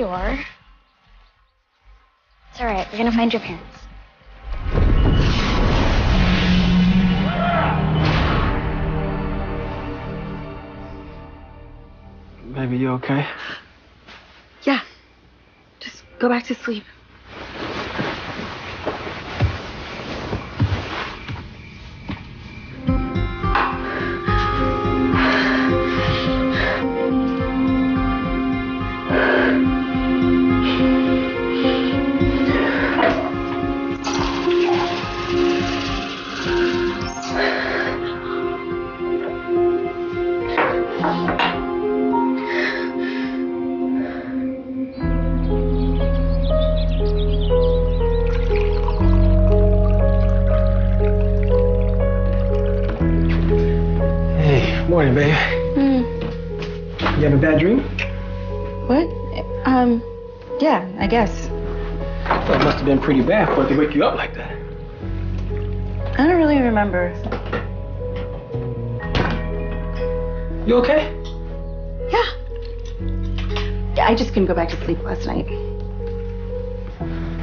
you are. It's all right. We're gonna find your parents. Baby, you okay? Yeah. Just go back to sleep. Morning, babe. You have a bad dream? What? Yeah, I guess. Well, it must have been pretty bad for it to wake you up like that. I don't really remember. You okay? Yeah, I just couldn't go back to sleep last night.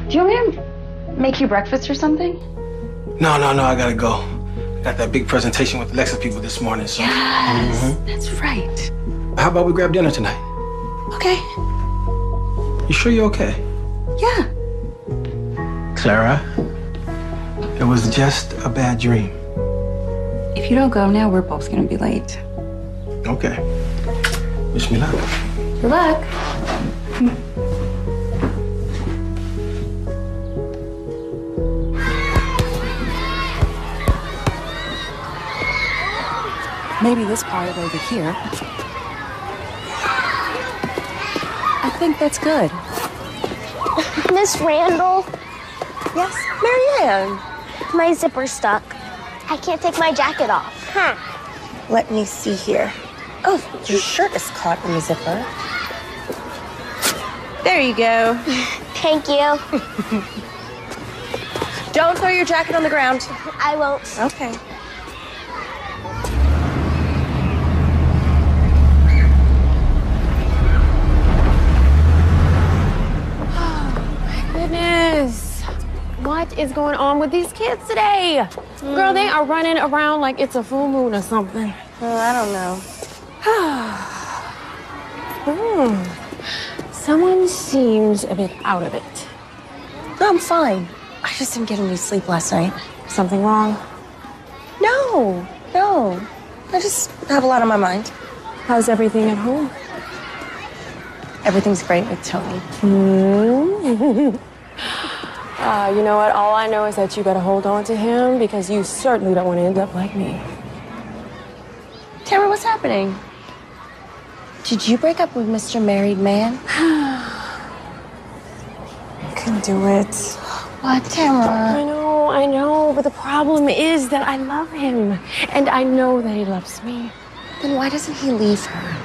Do you want me to make you breakfast or something? No, I gotta go. Got that big presentation with Alexa people this morning, so. Yes, that's right. How about we grab dinner tonight? Okay. You sure you're okay? Yeah. Clara, it was just a bad dream. If you don't go now, we're both gonna be late. Okay. Wish me luck. Good luck. Maybe this part over here. I think that's good. Miss Randall, Yes, Marianne. my zipper's stuck. I can't take my jacket off. Let me see here. Oh, your shirt is caught in the zipper. There you go. Thank you. Don't throw your jacket on the ground. I won't. Okay. Goodness. What is going on with these kids today? Girl, they are running around like it's a full moon or something. Well, I don't know. Someone seems a bit out of it. No, I'm fine. I just didn't get any sleep last night. Something wrong? No. I just have a lot on my mind. How's everything at home? Everything's great with Tony. You know what? All I know is that you better hold on to him because you certainly don't want to end up like me. Tamara, what's happening? Did you break up with Mr. Married Man? Couldn't do it. What, Tamara? I know, but the problem is that I love him, and I know that he loves me. Then why doesn't he leave her?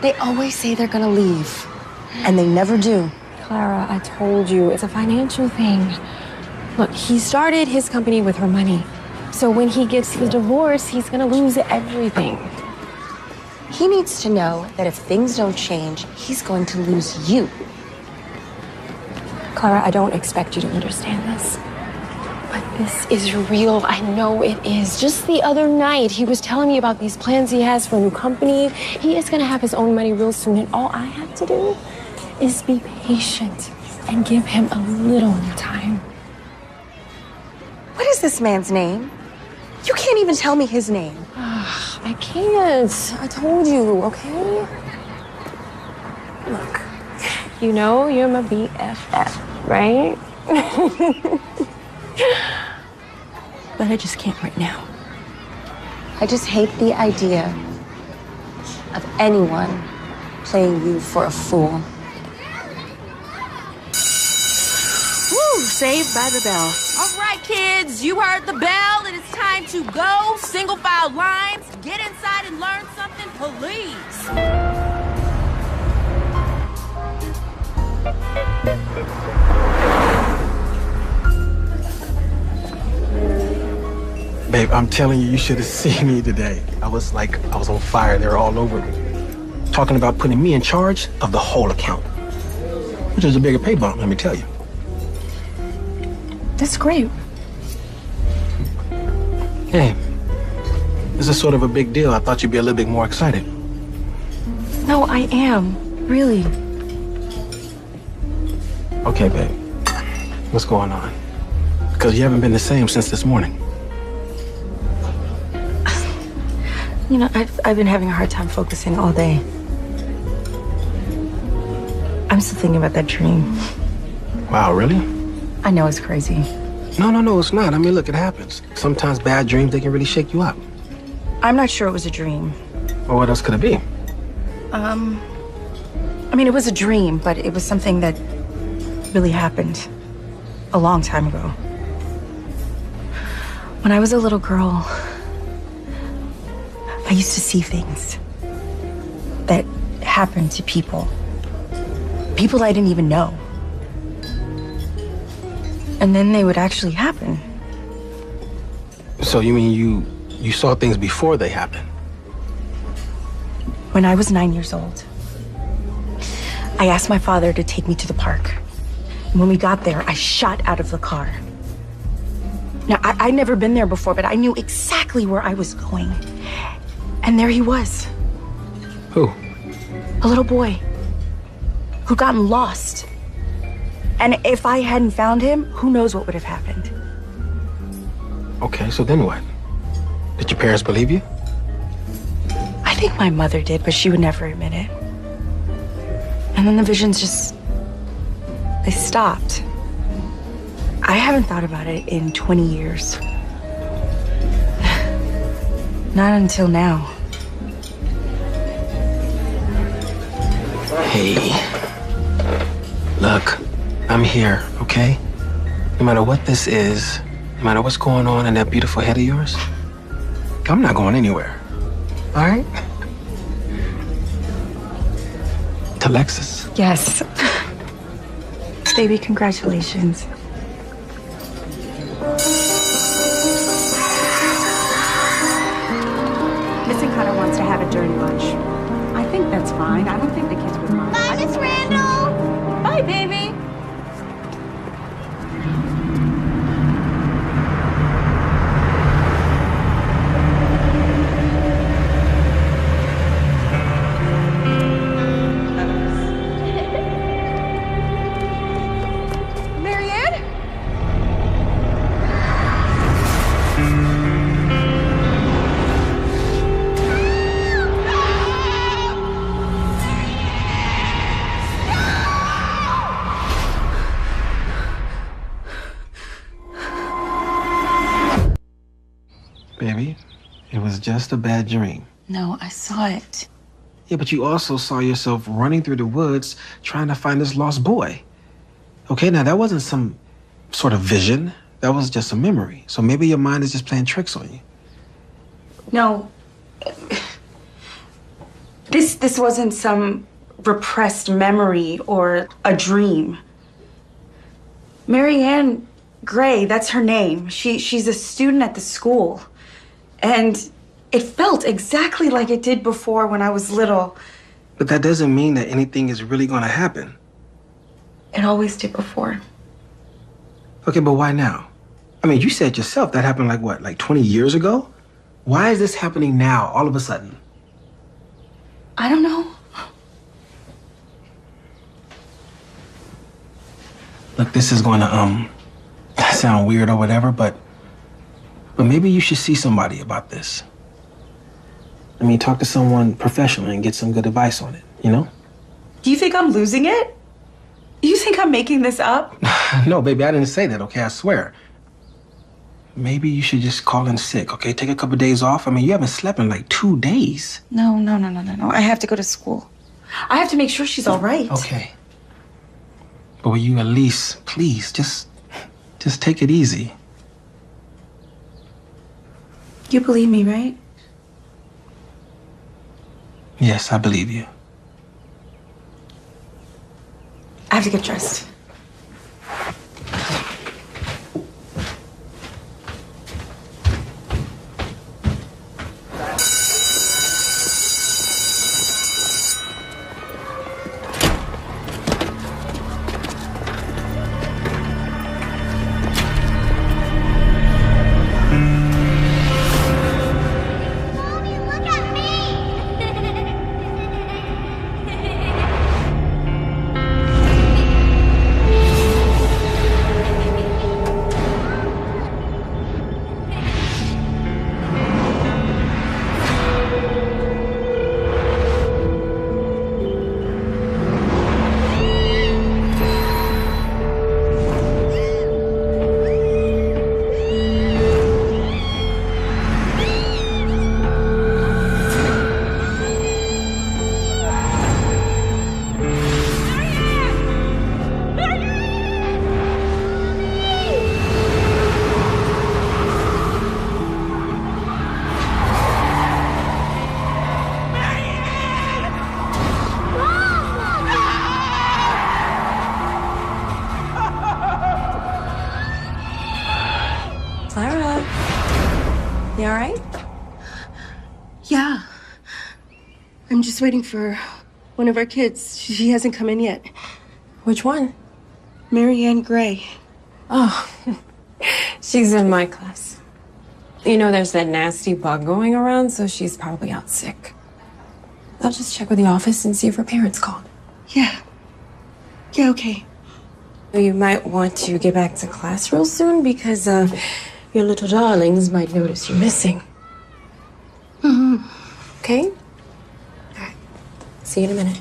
They always say they're gonna leave, and they never do. Clara, I told you, it's a financial thing. Look, he started his company with her money. So when he gets the divorce, he's gonna lose everything. He needs to know that if things don't change, he's going to lose you. Clara, I don't expect you to understand this. But this is real. I know it is. Just the other night, he was telling me about these plans he has for a new company. He is gonna have his own money real soon, and all I have to do is be patient and give him a little time. What is this man's name? You can't even tell me his name. I can't. I told you, okay? Look, you know you're my BFF, right? But I just can't right now. I just hate the idea of anyone playing you for a fool. Woo, saved by the bell. All right, kids, you heard the bell, and it's time to go. Single file lines. Get inside and learn something, please. Babe, I'm telling you, you should have seen me today. I was on fire. They were all over me. Talking about putting me in charge of the whole account. Which is a bigger pay bump, let me tell you. That's great. Hey, this is sort of a big deal. I thought you'd be a little bit more excited. No, I am. Really. Okay, babe. What's going on? Because you haven't been the same since this morning. You know, I've been having a hard time focusing all day. I'm still thinking about that dream. Wow, really? I know it's crazy. No, it's not. I mean, look, it happens. Sometimes bad dreams, they can really shake you up. I'm not sure it was a dream. Well, what else could it be? I mean, it was a dream, but it was something that really happened a long time ago. When I was a little girl, I used to see things that happened to people. People I didn't even know. And then they would actually happen. So you mean you saw things before they happened? When I was 9 years old, I asked my father to take me to the park. And when we got there, I shot out of the car. Now, I'd never been there before, but I knew exactly where I was going. And there he was. Who? A little boy who'd gotten lost. And if I hadn't found him, who knows what would have happened. Okay, so then what? Did your parents believe you? I think my mother did, but she would never admit it. And then the visions just, they stopped. I haven't thought about it in 20 years. Not until now. Hey, look, I'm here, okay? No matter what this is, no matter what's going on in that beautiful head of yours, I'm not going anywhere, all right? To Lexus. Yes. Baby, congratulations. Missing Cutter wants to have it during lunch. I think that's fine. I don't think the kids would mind. Bye, Miss Randall. Bye, baby. Marianne? Baby, it was just a bad dream. No, I saw it. Yeah, but you also saw yourself running through the woods trying to find this lost boy. Okay, now that wasn't some sort of vision. That was just a memory. So maybe your mind is just playing tricks on you. No. This wasn't some repressed memory or a dream. Marianne Gray, that's her name. She's a student at the school. And it felt exactly like it did before when I was little. But that doesn't mean that anything is really going to happen. It always did before. Okay, but why now? I mean, you said yourself that happened like what, like 20 years ago? Why is this happening now, all of a sudden? I don't know. Look, this is going to sound weird or whatever, but maybe you should see somebody about this. I mean, talk to someone professional and get some good advice on it, you know? Do you think I'm losing it? You think I'm making this up? No, baby, I didn't say that, okay? I swear. Maybe you should just call in sick, okay? Take a couple days off. I mean, you haven't slept in like 2 days. No. I have to go to school. I have to make sure she's all right. Okay. But will you at least, please, just take it easy? You believe me, right? Yes, I believe you. I have to get dressed. You all right? Yeah. I'm just waiting for one of our kids. She hasn't come in yet. Which one? Marianne Gray. Oh, she's in my class. You know, there's that nasty bug going around, so she's probably out sick. I'll just check with the office and see if her parents called. Yeah. Yeah, okay. You might want to get back to class real soon because your little darlings might notice you're missing. Mm-hmm. Okay? All right. See you in a minute.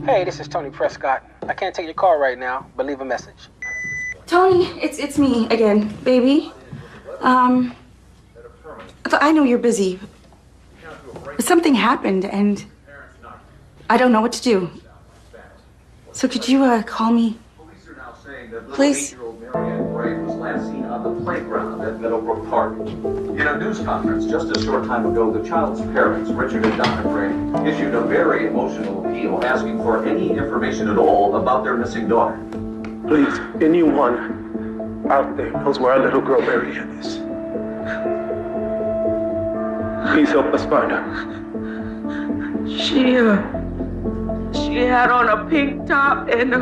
Hey, this is Tony Prescott. I can't take your call right now, but leave a message. Tony, it's me again, baby. I know you're busy, but something happened and I don't know what to do. So could you call me? Please? Marianne Gray was last seen on the playground at Meadowbrook Park. In a news conference just a short time ago, the child's parents, Richard and Donna Gray, issued a very emotional appeal asking for any information at all about their missing daughter. Please, anyone out there knows where our little girl Marianne is. Please help us find her. She had on a pink top and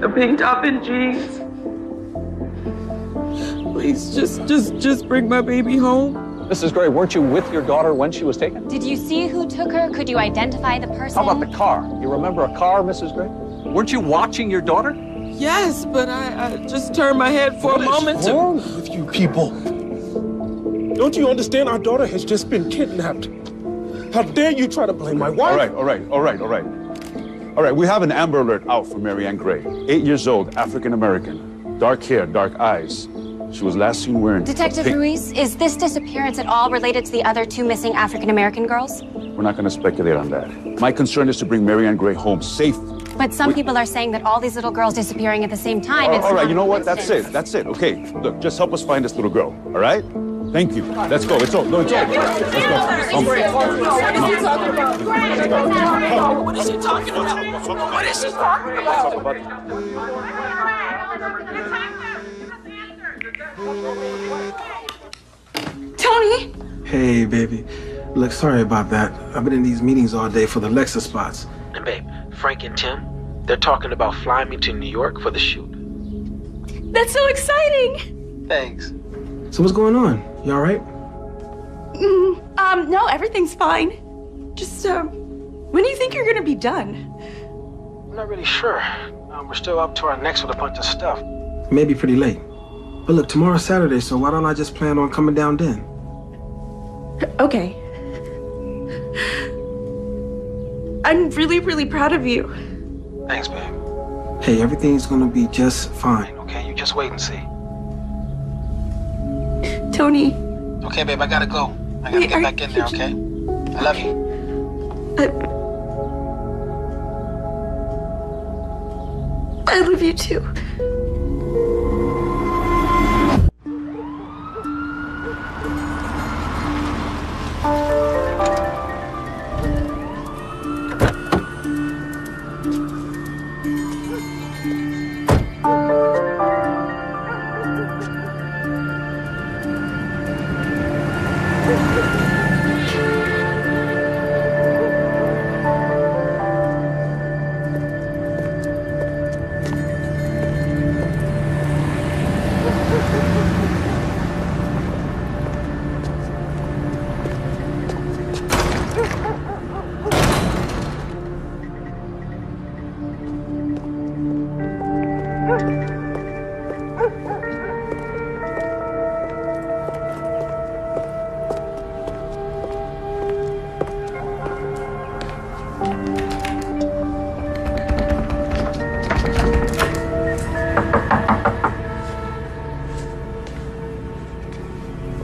a pink top and jeans. Please, just bring my baby home. Mrs. Gray, weren't you with your daughter when she was taken? Did you see who took her? Could you identify the person? How about the car? You remember a car, Mrs. Gray? Weren't you watching your daughter? Yes, but I just turned my head for a moment What's wrong with you people? Don't you understand? Our daughter has just been kidnapped. How dare you try to blame my wife? All right, we have an Amber Alert out for Marianne Gray. 8 years old, African-American. Dark hair, dark eyes. She was last seen wearing Detective pink. Ruiz, is this disappearance at all related to the other two missing African-American girls? We're not going to speculate on that. My concern is to bring Marianne Gray home safe. But some people are saying that all these little girls disappearing at the same time. It's All right, not you know a what? coincidence. That's it. Okay, look, just help us find this little girl, all right? Thank you. Let's go. It's all. No, it's all. Let's go. What is she talking about? What is she talking about? Tony! Hey, baby. Look, sorry about that. I've been in these meetings all day for the Lexus spots. And babe, Frank and Tim, they're talking about flying me to New York for the shoot. That's so exciting! Thanks. So what's going on? You all right? No, everything's fine. Just, when do you think you're gonna be done? I'm not really sure. We're still up to our necks with a bunch of stuff. Maybe pretty late. But look, tomorrow's Saturday, so why don't I just plan on coming down then? Okay. I'm really, really proud of you. Thanks, babe. Hey, everything's gonna be just fine, okay? You just wait and see. Tony. Okay, babe, I gotta go. I gotta get back in there, okay? I love you. I love you too.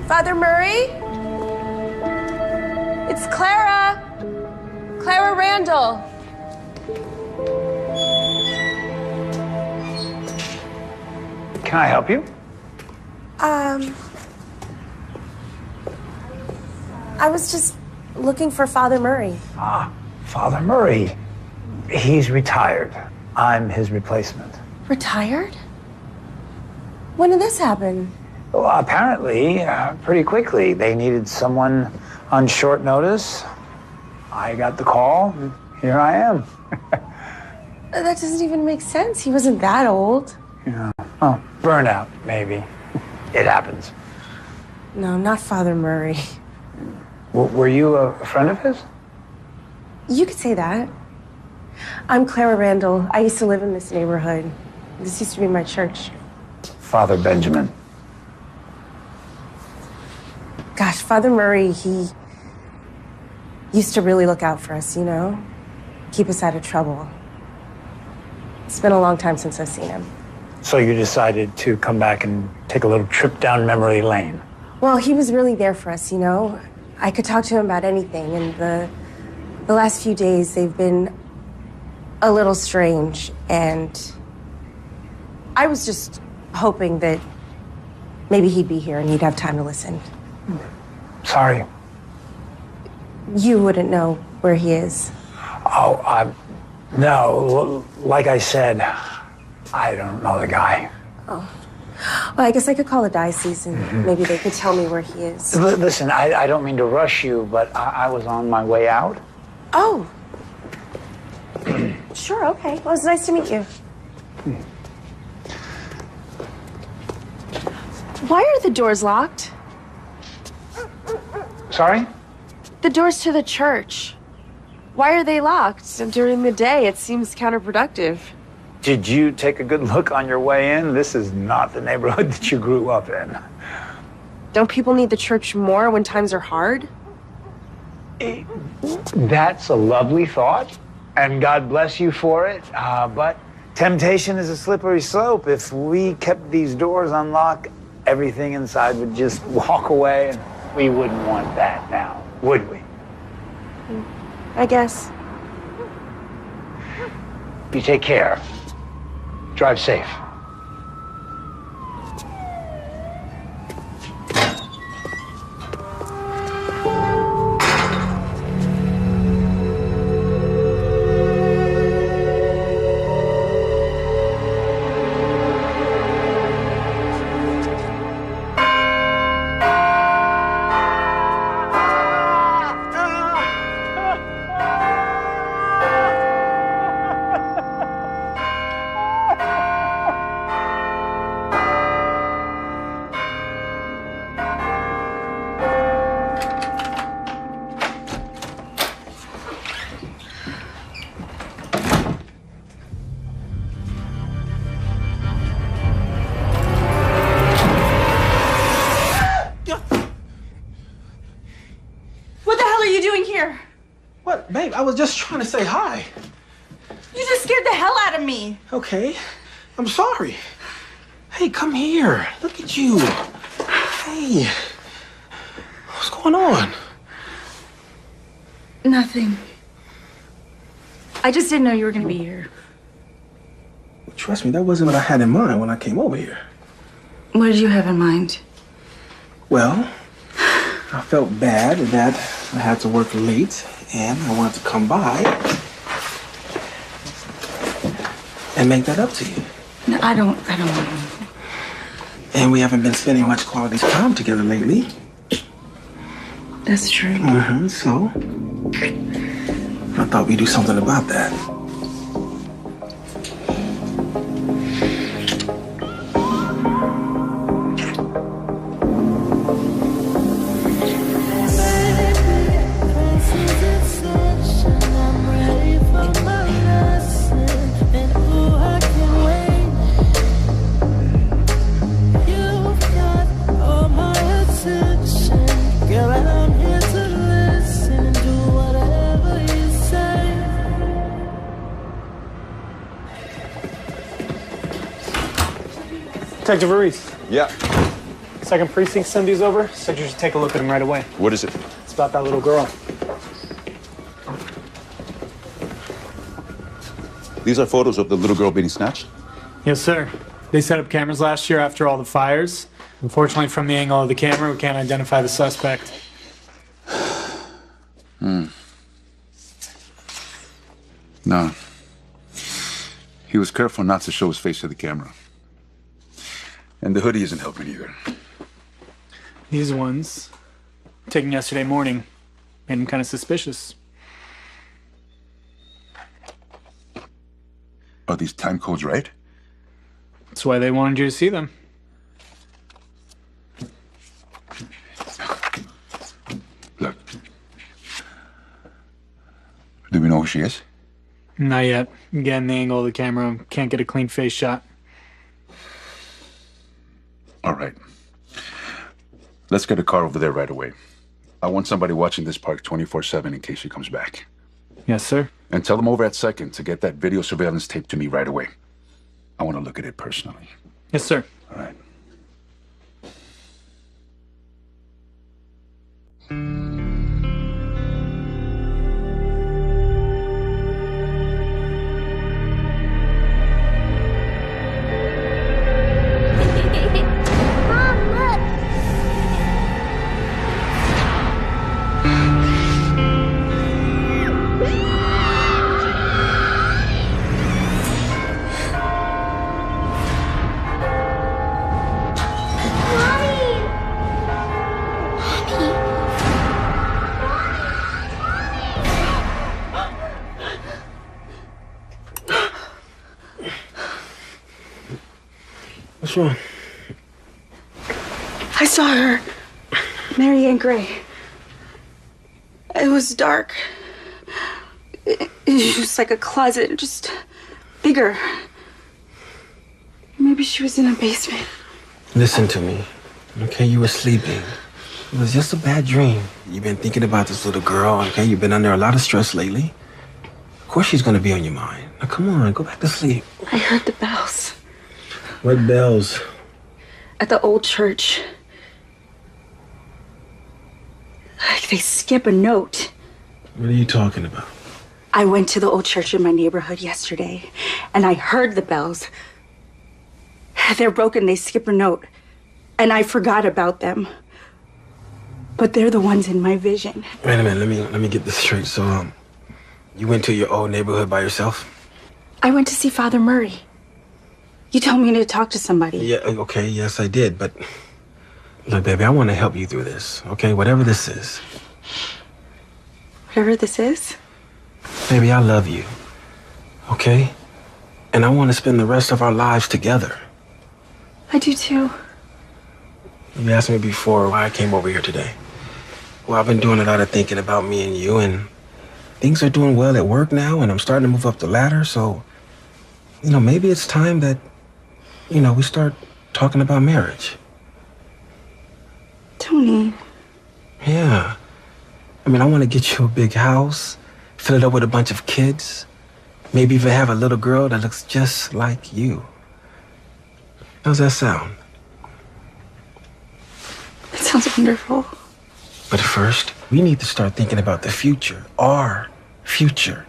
Father Murray? It's Clara. Clara Randall. Can I help you? I was just looking for Father Murray. Ah, Father Murray. He's retired. I'm his replacement. Retired? When did this happen? Well, apparently, pretty quickly. They needed someone on short notice. I got the call, and here I am. That doesn't even make sense. He wasn't that old. Yeah. Oh, burnout, maybe. It happens. No, not Father Murray. Were you a friend of his? You could say that. I'm Clara Randall. I used to live in this neighborhood. This used to be my church. Father Benjamin. Gosh, Father Murray, he used to really look out for us, you know? Keep us out of trouble. It's been a long time since I've seen him. So you decided to come back and take a little trip down memory lane. Well, he was really there for us, you know? I could talk to him about anything, and the last few days, they've been a little strange, and I was just hoping that maybe he'd be here and he'd have time to listen. Sorry. You wouldn't know where he is. Oh, no. Like I said, I don't know the guy. Oh. Well, I guess I could call the diocese and maybe they could tell me where he is. Listen, I don't mean to rush you, but I was on my way out. Oh. Sure, okay. Well, it's nice to meet you. Why are the doors locked? Sorry? The doors to the church. Why are they locked? During the day, it seems counterproductive. Did you take a good look on your way in? This is not the neighborhood that you grew up in. Don't people need the church more when times are hard? That's a lovely thought, and God bless you for it. But temptation is a slippery slope. If we kept these doors unlocked, everything inside would just walk away, and we wouldn't want that now, would we? I guess. You take care. Drive safe. What, babe? I was just trying to say hi. You just scared the hell out of me. Okay, I'm sorry. Hey, come here. Look at you. Hey, what's going on? Nothing. I just didn't know you were gonna be here. Trust me, that wasn't what I had in mind when I came over here. What did you have in mind? Well, I felt bad that I had to work late, and I wanted to come by and make that up to you. No, I don't. And we haven't been spending much quality time together lately. That's true. So, I thought we'd do something about that. Detective Ruiz. Yeah. Second precinct sent these over. Said you should take a look at them right away. What is it? It's about that little girl. These are photos of the little girl being snatched? Yes, sir. They set up cameras last year after all the fires. Unfortunately, from the angle of the camera, we can't identify the suspect. No. He was careful not to show his face to the camera. And the hoodie isn't helping either. These ones, taken yesterday morning, made him kind of suspicious. Are these time codes right? That's why they wanted you to see them. Look. Do we know who she is? Not yet. Again, the angle of the camera, can't get a clean face shot. All right. Let's get a car over there right away. I want somebody watching this park 24/7 in case she comes back. Yes, sir. And tell them over at Second to get that video surveillance tape to me right away. I want to look at it personally. Yes, sir. All right. What's wrong? I saw her. Mary Ann Gray. It was dark. It was like a closet, just bigger. Maybe she was in a basement. Listen to me, okay? You were sleeping. It was just a bad dream. You've been thinking about this little girl, okay? You've been under a lot of stress lately. Of course she's gonna be on your mind. Now, come on, go back to sleep. I heard the bells. What bells? At the old church. Like they skip a note. What are you talking about? I went to the old church in my neighborhood yesterday, and I heard the bells. They're broken, they skip a note. And I forgot about them. But they're the ones in my vision. Wait a minute, let me get this straight. So, you went to your old neighborhood by yourself? I went to see Father Murray. You told me to talk to somebody. Yeah, okay, yes, I did, but look, baby, I want to help you through this, okay? Whatever this is. Whatever this is? Baby, I love you, okay? And I want to spend the rest of our lives together. I do too. You asked me before why I came over here today. Well, I've been doing a lot of thinking about me and you, and things are doing well at work now, and I'm starting to move up the ladder, so, you know, maybe it's time that, you know, we start talking about marriage. Tony. Yeah. I mean, I want to get you a big house. Fill it up with a bunch of kids. Maybe even have a little girl that looks just like you. How's that sound? It sounds wonderful. But first, we need to start thinking about the future, our future.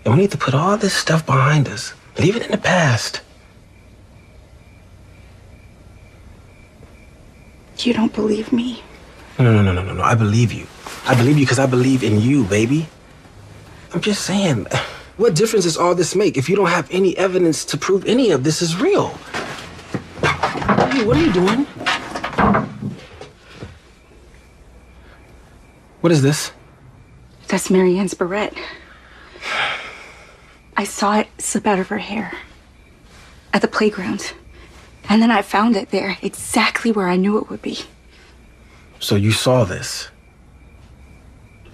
And we need to put all this stuff behind us. Leave it in the past. You don't believe me? No. I believe you. I believe you because I believe in you, baby. I'm just saying, what difference does all this make if you don't have any evidence to prove any of this is real? Hey, what are you doing? What is this? That's Marianne's barrette. I saw it slip out of her hair at the playground. And then I found it there, exactly where I knew it would be. So you saw this?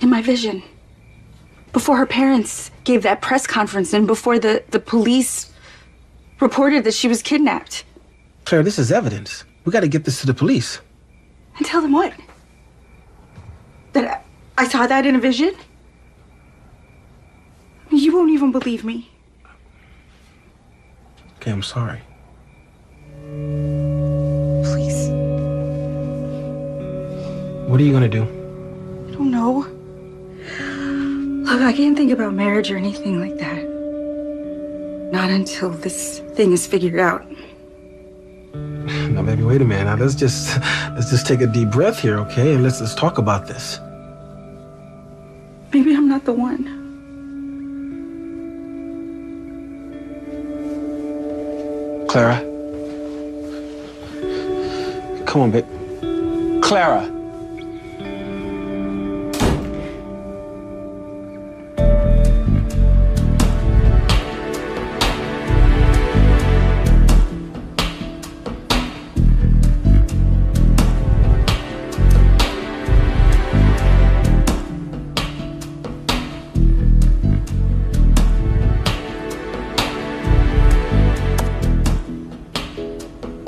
In my vision. Before her parents gave that press conference and before the police reported that she was kidnapped. Claire, this is evidence. We gotta get this to the police. And tell them what? That I saw that in a vision? You won't even believe me. Okay, I'm sorry. Please. What are you gonna do? I don't know. Look, I can't think about marriage or anything like that. Not until this thing is figured out. Now, baby, wait a minute. Now, let's just take a deep breath here, okay? And let's talk about this. Maybe I'm not the one. Clara. Come on, babe. Clara.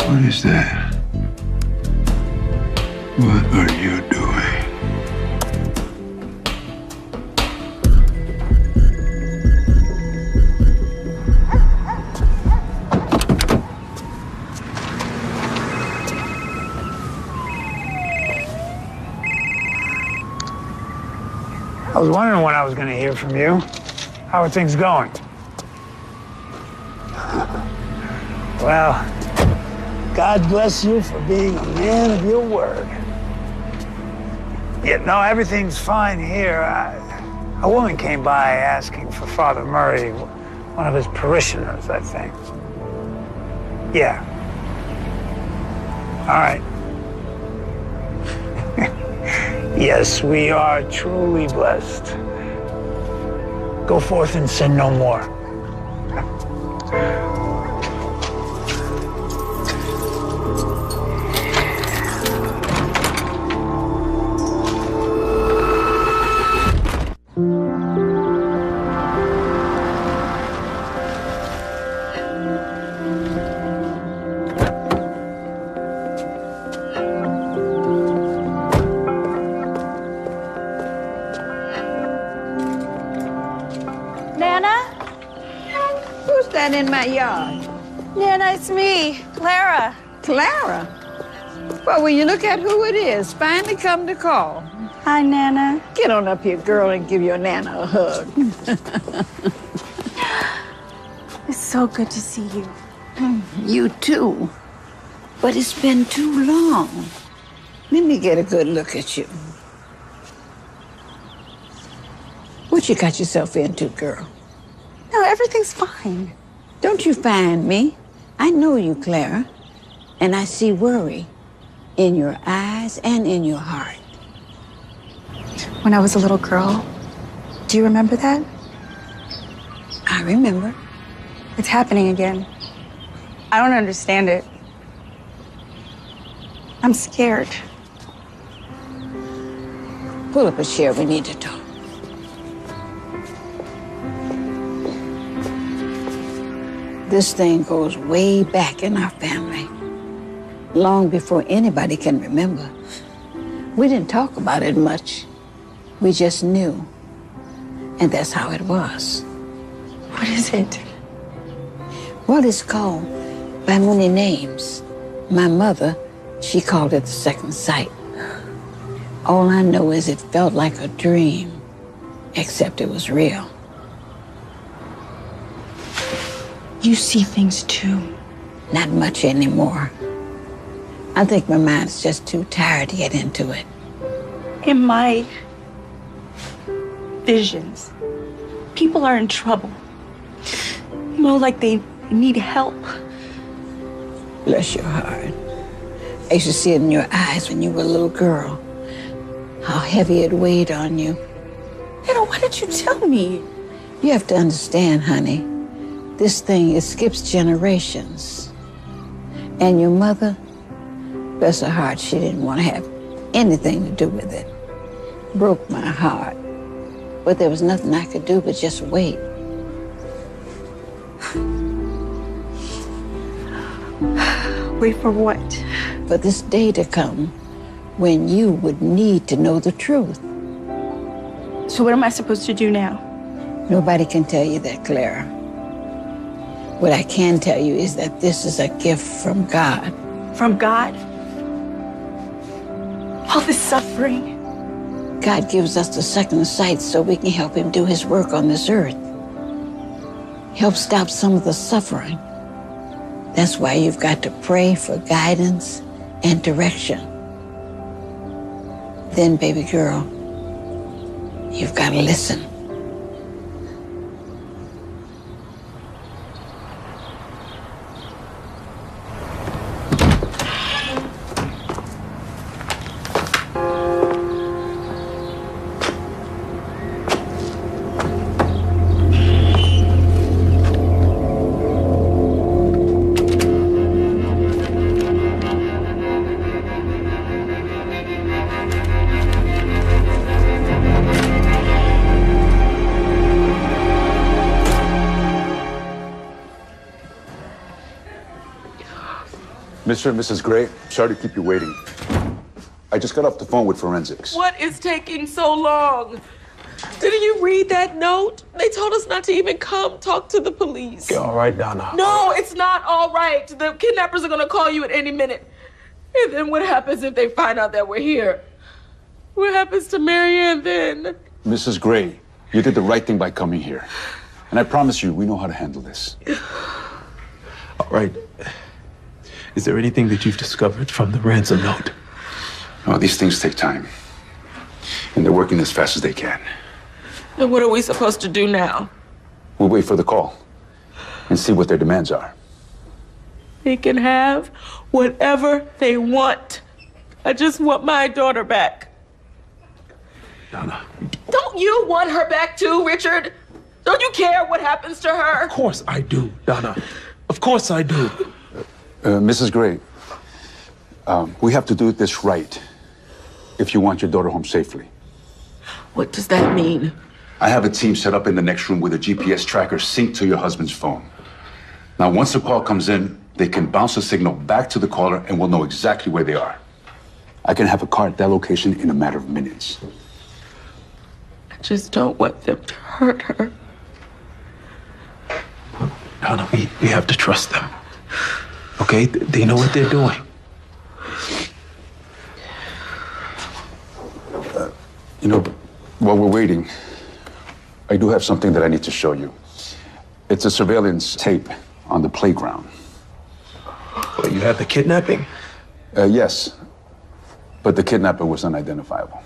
What is that? What are you doing? I was wondering when I was going to hear from you. How are things going? Well, God bless you for being a man of your word. Yeah, no, everything's fine here. A woman came by asking for Father Murray, one of his parishioners, I think. Yeah. All right. Yes, we are truly blessed. Go forth and sin no more. In my yard. Nana, it's me, Clara. Clara? Well, will you look at who it is? Finally come to call. Hi, Nana. Get on up here, girl, and give your Nana a hug. It's so good to see you. You too. But it's been too long. Let me get a good look at you. What you got yourself into, girl? No, everything's fine. Don't you find me? I know you, Clara, and I see worry in your eyes and in your heart. When I was a little girl, do you remember that? I remember. It's happening again. I don't understand it. I'm scared. Pull up a chair, we need to talk. This thing goes way back in our family, long before anybody can remember. We didn't talk about it much. We just knew. And that's how it was. What is it? Well, it's called by many names. My mother, she called it the second sight. All I know is it felt like a dream, except it was real. You see things too. Not much anymore. I think my mind is just too tired to get into it. In my visions, people are in trouble. Like they need help. Bless your heart. I used to see it in your eyes when you were a little girl. How heavy it weighed on you. Why did you tell me? You have to understand, honey. This thing, it skips generations. And your mother, bless her heart, she didn't want to have anything to do with it. Broke my heart. But there was nothing I could do but just wait. Wait for what? For this day to come when you would need to know the truth. So what am I supposed to do now? Nobody can tell you that, Clara. What I can tell you is that this is a gift from God. From God? All this suffering? God gives us the second sight so we can help him do his work on this earth. Help stop some of the suffering. That's why you've got to pray for guidance and direction. Then, baby girl, you've got to listen. Mr. and Mrs. Gray, sorry to keep you waiting. I just got off the phone with forensics. What is taking so long? Didn't you read that note? They told us not to even come talk to the police. You all right, Donna? No, it's not all right. The kidnappers are gonna call you at any minute. And then what happens if they find out that we're here? What happens to Marianne then? Mrs. Gray, you did the right thing by coming here. And I promise you, we know how to handle this. All right. Is there anything that you've discovered from the ransom note? No, these things take time. And they're working as fast as they can. And what are we supposed to do now? We'll wait for the call and see what their demands are. They can have whatever they want. I just want my daughter back. Donna. Don't you want her back too, Richard? Don't you care what happens to her? Of course I do, Donna. Of course I do. Mrs. Gray, we have to do this right if you want your daughter home safely. What does that mean? I have a team set up in the next room with a GPS tracker synced to your husband's phone. Now, once the call comes in, they can bounce the signal back to the caller and we'll know exactly where they are. I can have a car at that location in a matter of minutes. I just don't want them to hurt her. Donna, we have to trust them. Okay? They know what they're doing. While we're waiting, I do have something that I need to show you. It's a surveillance tape on the playground. Well, you have the kidnapping? Yes, but the kidnapper was unidentifiable.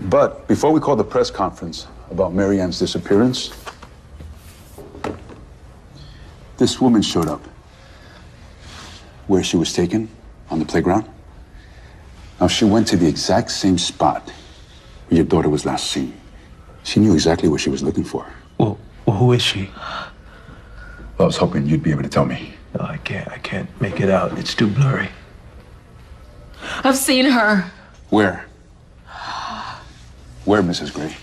But before we call the press conference about Marianne's disappearance, this woman showed up where she was taken on the playground. Now, she went to the exact same spot where your daughter was last seen. She knew exactly what she was looking for. Well, who is she? I was hoping you'd be able to tell me. No, I can't make it out. It's too blurry. I've seen her. Where? Where, Mrs. Gray?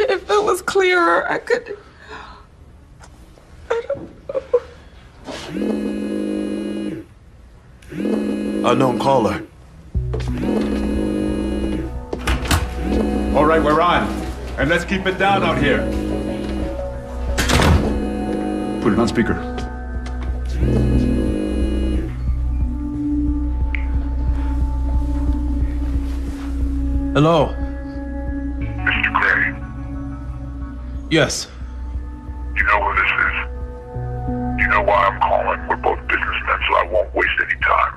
If it was clearer, I could... Unknown caller. All right, we're on. And let's keep it down out here. Put it on speaker. Hello. Mr. Gray, Yes. you know who this is? You know why I'm calling? We're both businessmen, so I won't waste any time.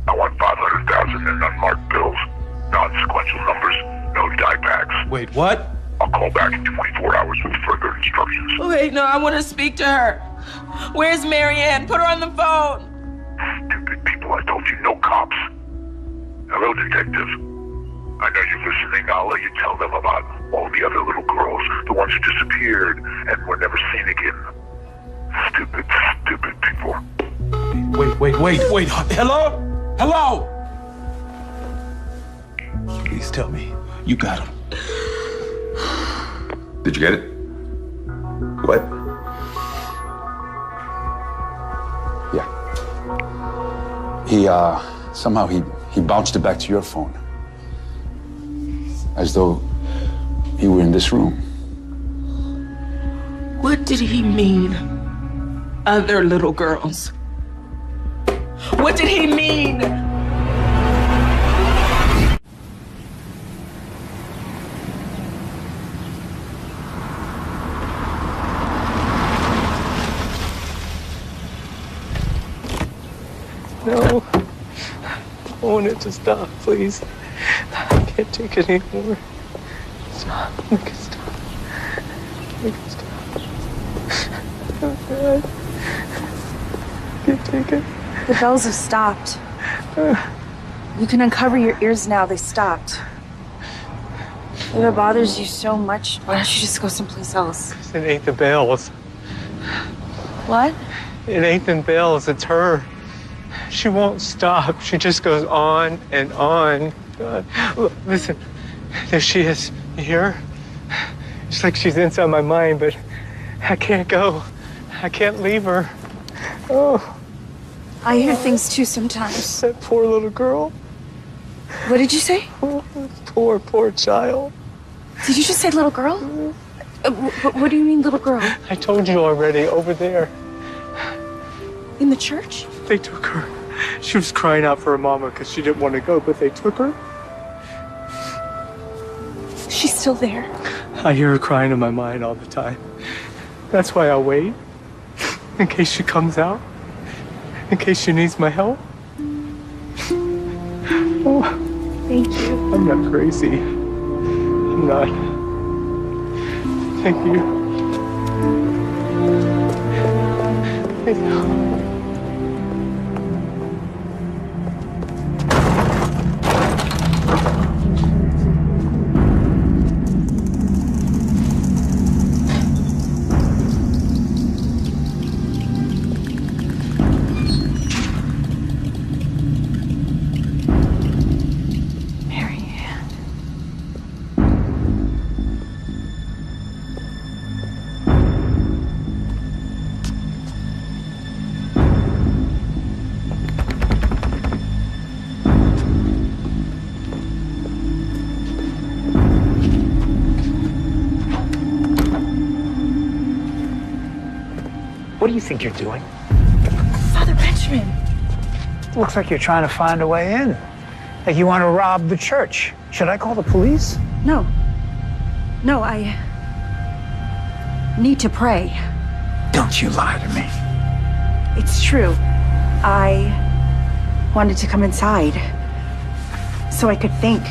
I want 500,000 in unmarked bills, non-sequential numbers, no die packs. Wait, what? I'll call back in 24 hours with further instructions. Wait, no, I want to speak to her. Where's Marianne? Put her on the phone. Stupid people, I told you, no cops. Hello, detective. I know you're listening. I'll let you tell them about all the other little girls, the ones who disappeared and were never seen again. Stupid, stupid people. Wait. Hello? Hello? Please tell me you got him. Did you get it? What? Yeah. Somehow he bounced it back to your phone. As though you were in this room. What did he mean? Other little girls. What did he mean? No. I want it to stop, please. I can't take it anymore. Stop. Make it stop. Make it stop. Oh, God. I can't take it. The bells have stopped. You can uncover your ears now. They stopped. If it bothers you so much, why don't you just go someplace else? It ain't the bells. What? It ain't the bells. It's her. She won't stop. She just goes on and on. God. Look, listen. There she is. You hear her? It's like she's inside my mind, but I can't go. I can't leave her. Oh. I hear things too sometimes. That poor little girl. What did you say? Oh, poor child. Did you just say little girl? What do you mean, little girl? I told you already, over there. In the church? They took her. She was crying out for her mama because she didn't want to go, but they took her. She's still there. I hear her crying in my mind all the time. That's why I wait. In case she comes out. In case she needs my help. Oh, thank you. I'm not crazy. I'm not. Thank you. Thank you. What do you think you're doing? Father Benjamin. Looks like you're trying to find a way in. Like you want to rob the church. Should I call the police? No. No, I need to pray. Don't you lie to me. It's true. I wanted to come inside so I could think,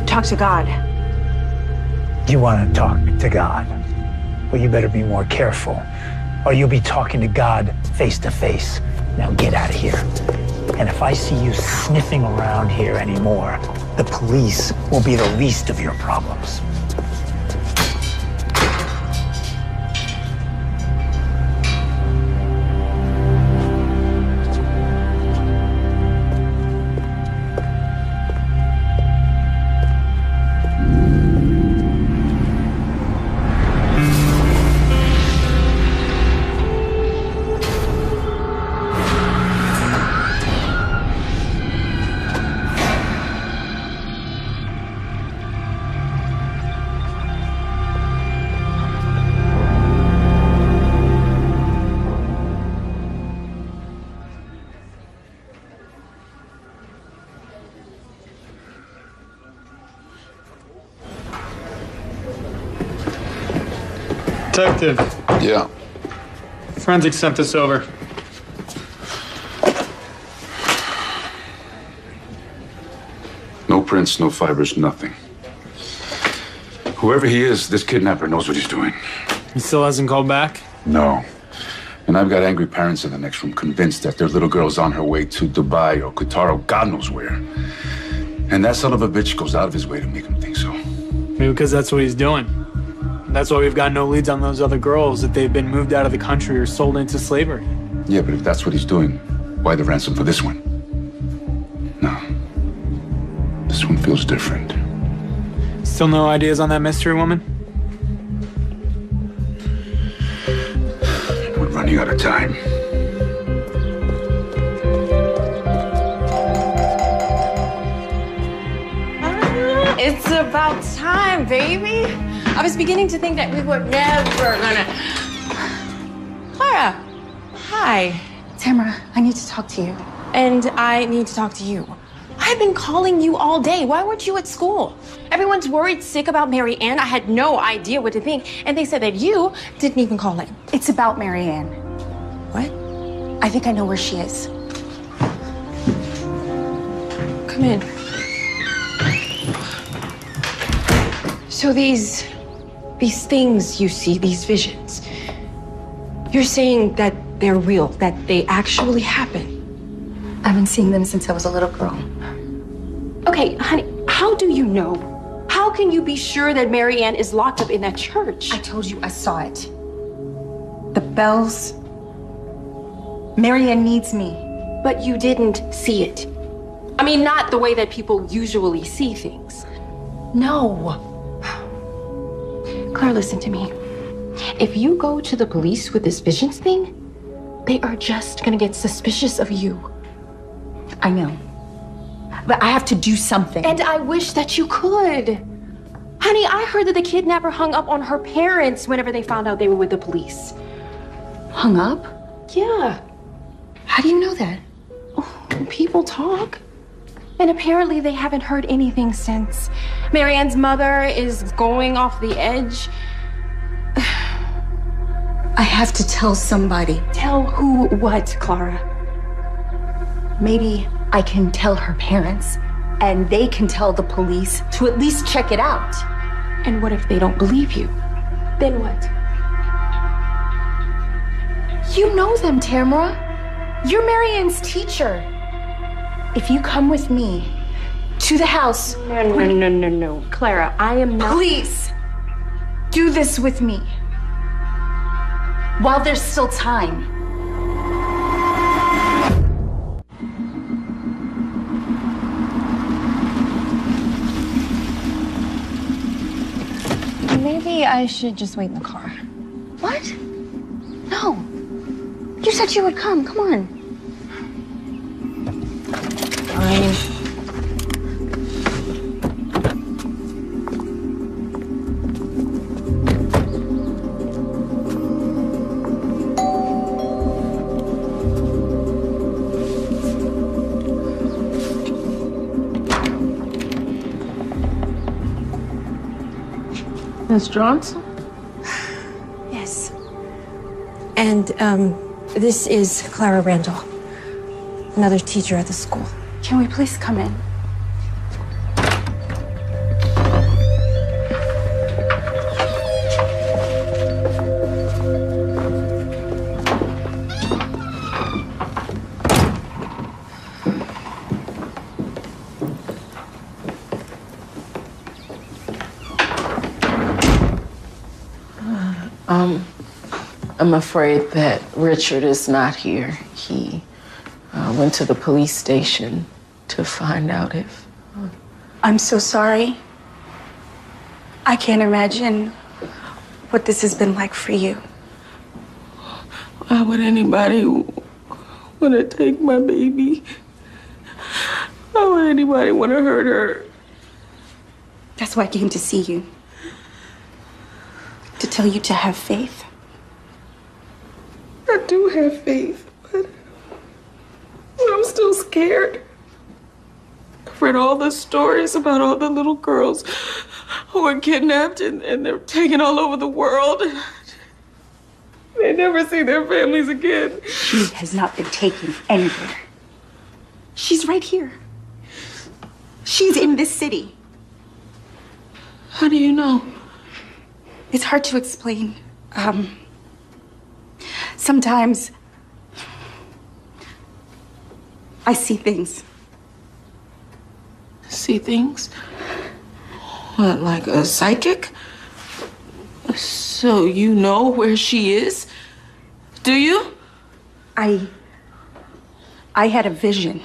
talk to God. You want to talk to God? Well, you better be more careful, or you'll be talking to God face to face. Now get out of here. And if I see you sniffing around here anymore, the police will be the least of your problems. Detective, Yeah. forensics sent this over. No prints, no fibers, nothing. Whoever he is, this kidnapper knows what he's doing. He still hasn't called back? No. And I've got angry parents in the next room convinced that their little girl's on her way to Dubai or Qatar or God knows where. And that son of a bitch goes out of his way to make him think so. Maybe because that's what he's doing. That's why we've got no leads on those other girls, that they've been moved out of the country or sold into slavery. Yeah, but if that's what he's doing, why the ransom for this one? No. This one feels different. Still no ideas on that mystery woman? We're running out of time. It's about time, baby. I was beginning to think that we were never gonna. Clara, hi. Tamara, I need to talk to you. And I need to talk to you. I've been calling you all day. Why weren't you at school? Everyone's worried sick about Mary Ann. I had no idea what to think. And they said that you didn't even call in. It's about Mary Ann. What? I think I know where she is. Come in. So these things you see, these visions, you're saying that they're real, that they actually happen? I've been seeing them since I was a little girl. Okay, honey, how do you know? How can you be sure that Mary Ann is locked up in that church? I told you I saw it. The bells. Mary Ann needs me. But you didn't see it. I mean, not the way that people usually see things. No. Claire, listen to me. If you go to the police with this visions thing, they are just gonna get suspicious of you. I know. But I have to do something. And I wish that you could. Honey, I heard that the kidnapper hung up on her parents whenever they found out they were with the police. Hung up? Yeah. How do you know that? Oh, people talk. And apparently they haven't heard anything since. Mary Ann's mother is going off the edge. I have to tell somebody. Tell who what, Clara? Maybe I can tell her parents, and they can tell the police to at least check it out. And what if they don't believe you? Then what? You know them, Tamara. You're Mary Ann's teacher. If you come with me to the house... No. Clara, I am not... Please, do this with me. While there's still time. Maybe I should just wait in the car. What? No. You said you would come. Come on. Fine. Miss Johnson? Yes. And, this is Clara Randall, another teacher at the school. Can we please come in? I'm afraid that Richard is not here. He went to the police station to find out if... I'm so sorry. I can't imagine what this has been like for you. Why would anybody want to take my baby? Why would anybody want to hurt her? That's why I came to see you. To tell you to have faith. I do have faith, but I'm still scared. I've read all the stories about all the little girls who were kidnapped and they're taken all over the world. They never see their families again. She has not been taken anywhere. She's right here. She's in this city. How do you know? It's hard to explain. Sometimes I see things. See things? What, like a psychic? So you know where she is? Do you? I had a vision.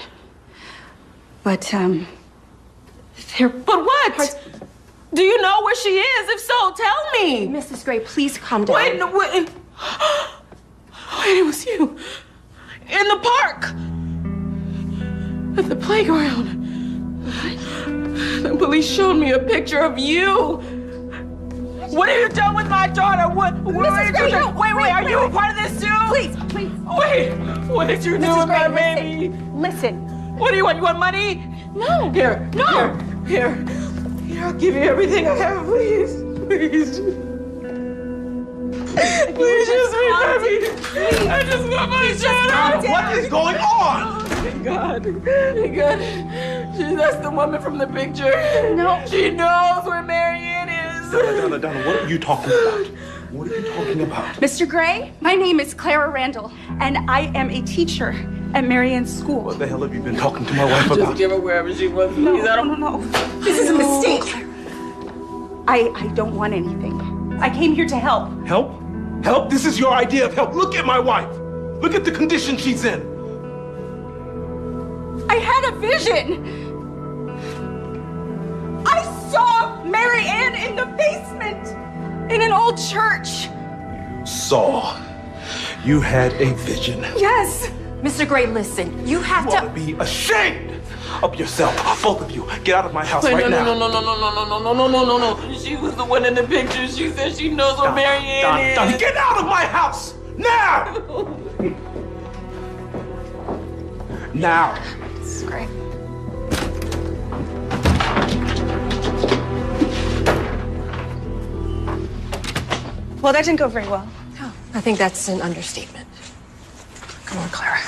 But, But what? Do you know where she is? If so, tell me. Mrs. Gray, please calm down. Wait, wait, it was you. In the park. At the playground. The police showed me a picture of you. What have you done with my daughter? What are you doing? Wait, are you a part of this too? Please. Wait, what did you do with my baby? Listen. What do you want? You want money? No. Here, I'll give you everything I have, please. Please, just leave me. I just want my daughter. What is going on? Thank God. That's the woman from the picture. No. She knows where Marianne is. Donna, what are you talking about? What are you talking about? Mr. Gray, my name is Clara Randall, and I am a teacher at Marianne's school. What the hell have you been talking to my wife about? Just give her wherever she wants, please. No. This is a mistake. I don't want anything. I came here to help. Help? Help? This is your idea of help. Look at my wife. Look at the condition she's in. I had a vision. I saw Marianne in the basement in an old church. Saw. You had a vision. Yes. Mr. Gray, listen. You have You ought to be ashamed of yourself. Both of you. Get out of my house right now. No. She was the one in the picture. She said she knows where Marianne is. Donna, get out of my house! Now! Now! This is great. Well, that didn't go very well. Oh, I think that's an understatement. Come on, Clara.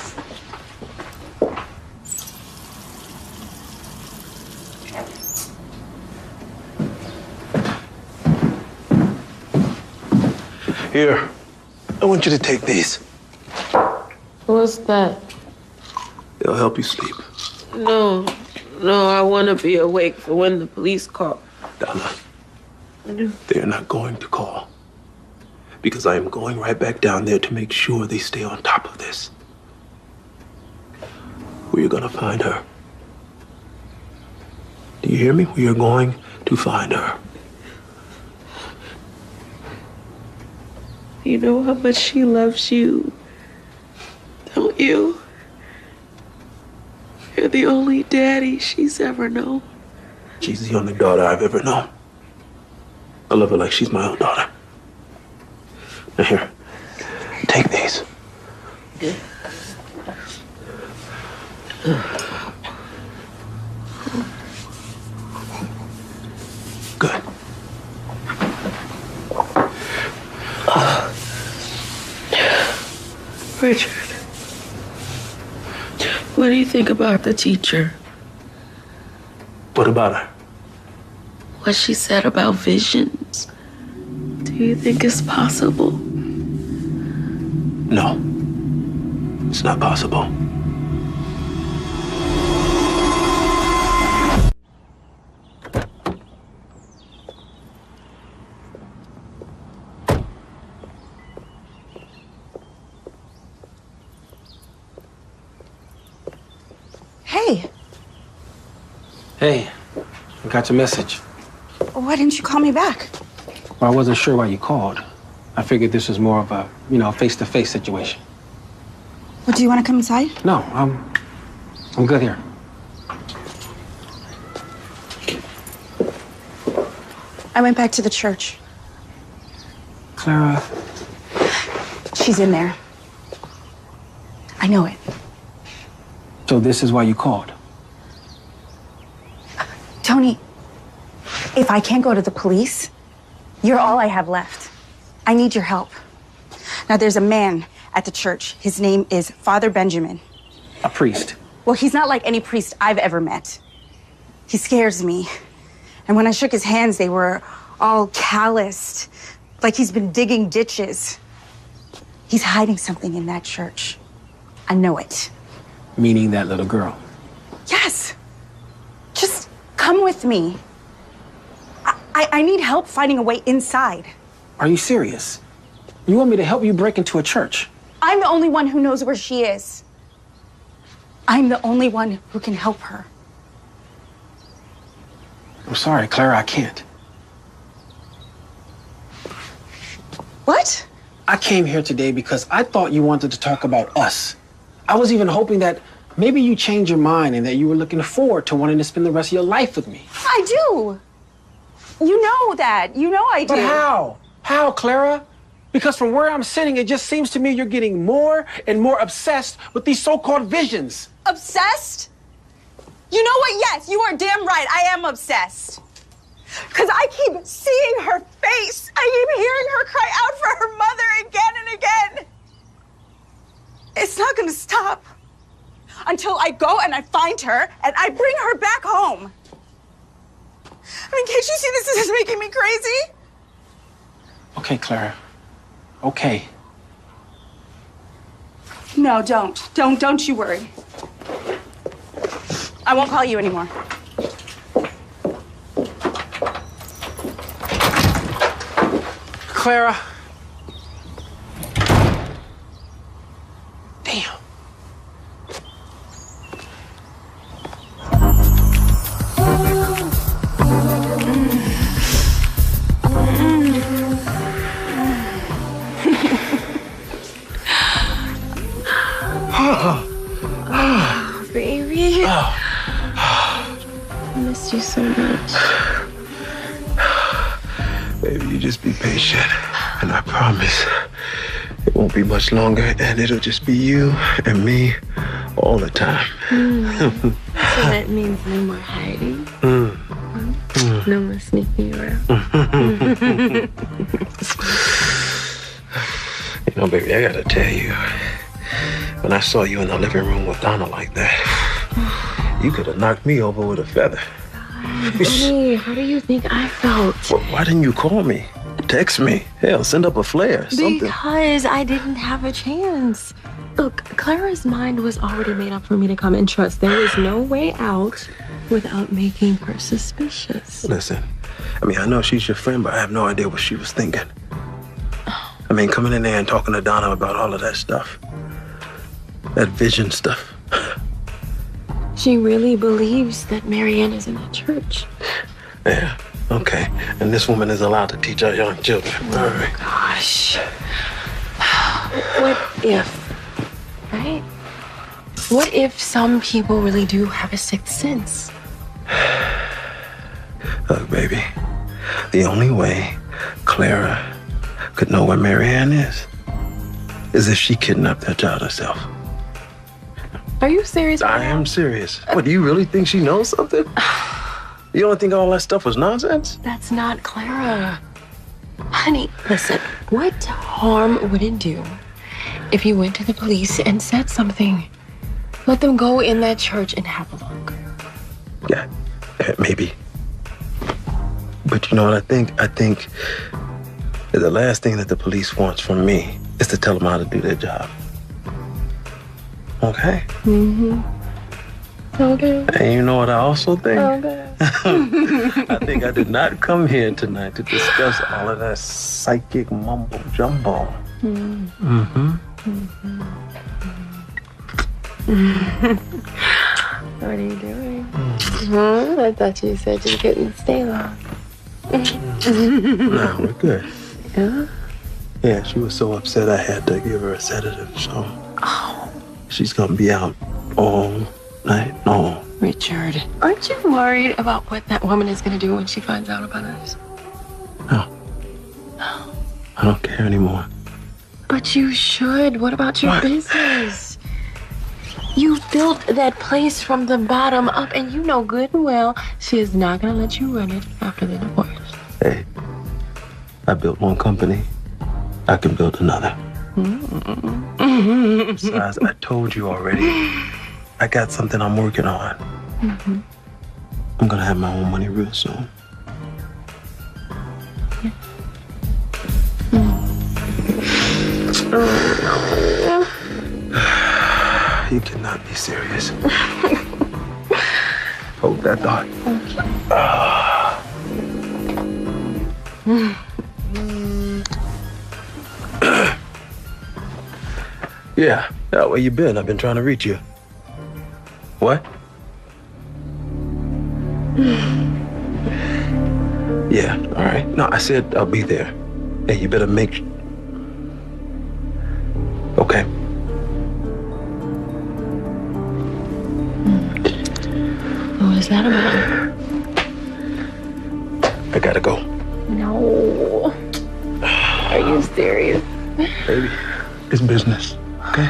Here. I want you to take these. What's that? They'll help you sleep. No, I want to be awake for when the police call. Donna, they're not going to call. Because I am going right back down there to make sure they stay on top of this. We are going to find her. Do you hear me? We are going to find her. You know how much she loves you, don't you? You're the only daddy she's ever known. She's the only daughter I've ever known. I love her like she's my own daughter. Now here, take these. Good. Richard, what do you think about the teacher? What about her? What she said about visions? Do you think it's possible? No. It's not possible. Hey, Hey, I got your message. why didn't you call me back? Well, I wasn't sure why you called. I figured this was more of a, face-to-face situation. Well, do you want to come inside? No, I'm good here. I went back to the church. Clara, She's in there. I know it. so this is why you called? Tony, if I can't go to the police, you're all I have left. I need your help. Now, there's a man at the church. His name is Father Benjamin. A priest. Well, he's not like any priest I've ever met. He scares me. And when I shook his hands, they were all calloused, like he's been digging ditches. He's hiding something in that church. I know it. Meaning that little girl. Yes. Just come with me. I need help finding a way inside. Are you serious? You want me to help you break into a church? I'm the only one who knows where she is. I'm the only one who can help her. I'm sorry, Clara, I can't. What? I came here today because I thought you wanted to talk about us. I was even hoping that maybe you changed your mind and that you were looking forward to wanting to spend the rest of your life with me. I do. You know that. You know I do. But how? How, Clara? Because from where I'm sitting, it just seems to me you're getting more and more obsessed with these so-called visions. Obsessed? You know what? Yes, you are damn right. I am obsessed. Because I keep seeing her face. I keep hearing her cry out for her mother again and again. It's not going to stop until I go and I find her and I bring her back home. I mean, can't you see this is making me crazy? Okay, Clara. Okay. No, don't. Don't you worry. I won't call you anymore. Clara. Damn. Oh, baby. I missed you so much. Baby, you just be patient. And I promise it won't be much longer, and it'll just be you and me all the time. So that means no more hiding. No more sneaking around. You know, baby, I gotta tell you, when I saw you in the living room with Donna like that, you could have knocked me over with a feather. Honey, how do you think I felt? Well, why didn't you call me? Text me. Hell, send up a flare, something. Because I didn't have a chance. Look, Clara's mind was already made up for me to come and trust. There was no way out without making her suspicious. Listen, I mean, I know she's your friend, but I have no idea what she was thinking. I mean, coming in there and talking to Donna about all of that stuff. That vision stuff. She really believes that Marianne is in that church. Yeah, okay. And this woman is allowed to teach our young children. All right. Gosh. What if, right? What if some people really do have a sixth sense? Look, baby, the only way Clara could know where Marianne is if she kidnapped that child herself. Are you serious? I am serious. What, do you really think she knows something? You don't think all that stuff was nonsense? That's not Clara. Honey, listen, what harm would it do if you went to the police and said something? Let them go in that church and have a look. Yeah, maybe. But you know what I think? I think that the last thing that the police wants from me is to tell them how to do their job. Okay? Mm-hmm. Okay. And you know what I also think? Okay. I think I did not come here tonight to discuss all of that psychic mumbo jumbo. Mm-hmm. What are you doing? Huh? I thought you said you couldn't stay long. No, we're good. Yeah? Yeah, she was so upset I had to give her a sedative, so. Oh. She's gonna be out all night long. Richard, aren't you worried about what that woman is going to do when she finds out about us? No. I don't care anymore. But you should. What about your business? You built that place from the bottom up, and you know good and well she is not going to let you run it after the divorce. Hey, I built one company. I can build another. Besides, I told you already. I got something I'm working on. I'm gonna have my own money real soon. You cannot be serious. Hold that thought. Yeah, where you been? I've been trying to reach you. What? Yeah, all right. No, I said I'll be there. Hey, you better make... Okay. What was that about? I gotta go. No. Are you serious? Baby, it's business, okay?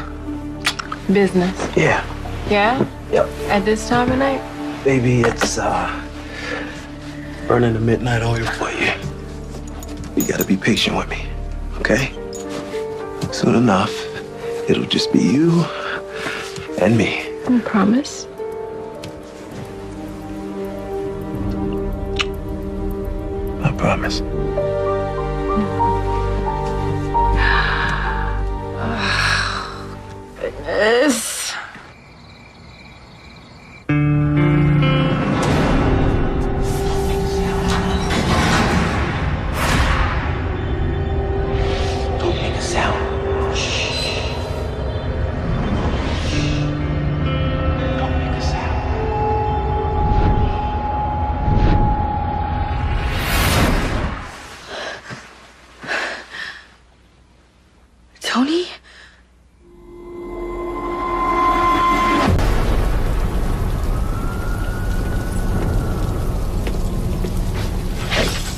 Business. Yeah. Yeah? Yep. At this time of night? Baby, it's burning the midnight oil for you. You gotta be patient with me, okay? Soon enough, it'll just be you and me. I promise. I promise. Goodness. Don't make a sound. Don't make a sound. Tony?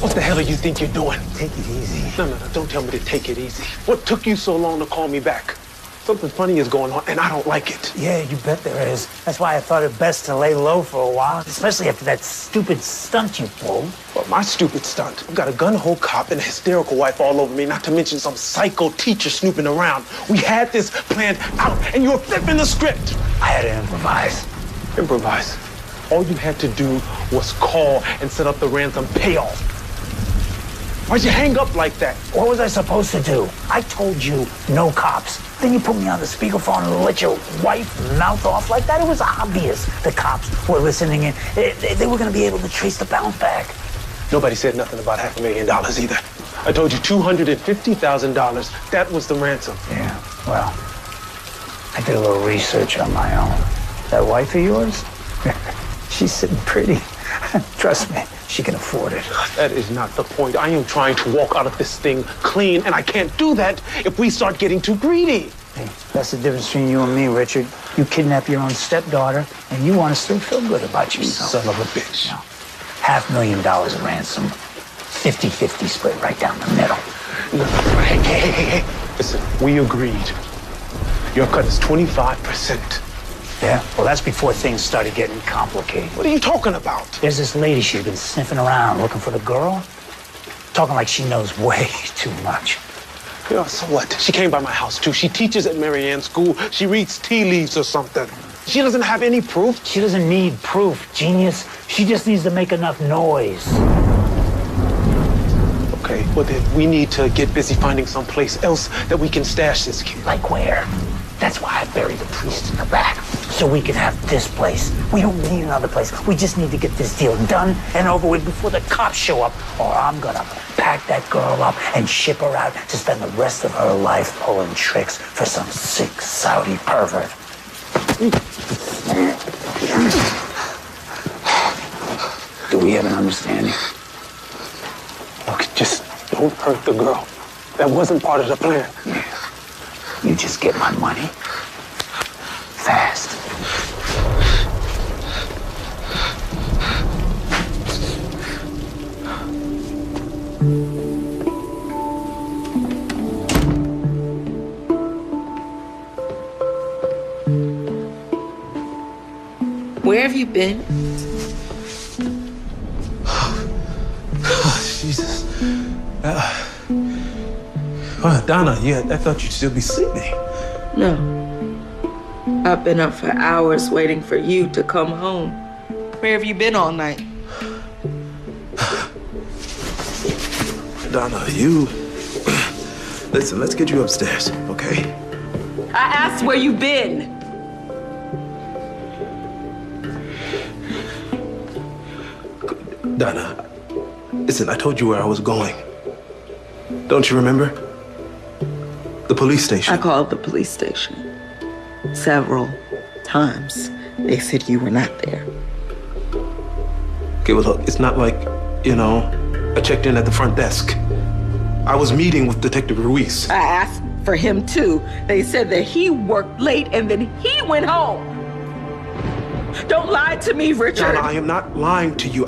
What the hell do you think you're doing? Take it easy. No, don't tell me to take it easy. What took you so long to call me back? Something funny is going on, and I don't like it. Yeah, you bet there is. That's why I thought it best to lay low for a while, especially after that stupid stunt you pulled. Well, my stupid stunt. I've got a gun-ho cop and a hysterical wife all over me, not to mention some psycho teacher snooping around. We had this planned out, and you were flipping the script. I had to improvise. Improvise? All you had to do was call and set up the ransom payoff. Why'd you hang up like that? What was I supposed to do? I told you no cops. Then you put me on the speakerphone and let your wife mouth off like that. It was obvious the cops were listening in. They were going to be able to trace the bounce back. Nobody said nothing about $500,000 either. I told you $250,000. That was the ransom. Yeah, well, I did a little research on my own. That wife of yours, she's sitting pretty. Trust me, she can afford it. That is not the point. I am trying to walk out of this thing clean, and I can't do that if we start getting too greedy. Hey, that's the difference between you and me, Richard. You kidnap your own stepdaughter, and you want to still feel good about yourself. Son of a bitch. No. $500,000 ransom, 50-50 split right down the middle. No, hey. Listen, we agreed. Your cut is 25%. Yeah? Well, that's before things started getting complicated. What are you talking about? There's this lady she's been sniffing around looking for the girl. Talking like she knows way too much. Yeah, so what? She came by my house, too. She teaches at Marianne School. She reads tea leaves or something. She doesn't have any proof. She doesn't need proof, genius. She just needs to make enough noise. Okay, well then we need to get busy finding someplace else that we can stash this kid. Like where? That's why I buried the priest in the back. So we can have this place. We don't need another place. We just need to get this deal done and over with before the cops show up, or I'm gonna pack that girl up and ship her out to spend the rest of her life pulling tricks for some sick Saudi pervert. Do we have an understanding? Look, just don't hurt the girl. That wasn't part of the plan. Yeah. You just get my money fast. Where have you been? Jesus. Donna, I thought you'd still be sleeping. No. I've been up for hours waiting for you to come home. Where have you been all night? Donna, listen, let's get you upstairs, okay? I asked where you've been. Donna, listen, I told you where I was going. Don't you remember? The police station. I called the police station several times. They said you were not there. Okay, well, look, it's not like, I checked in at the front desk. I was meeting with Detective Ruiz. I asked for him too. They said that he worked late and then he went home. Don't lie to me, Richard. Donna, I am not lying to you.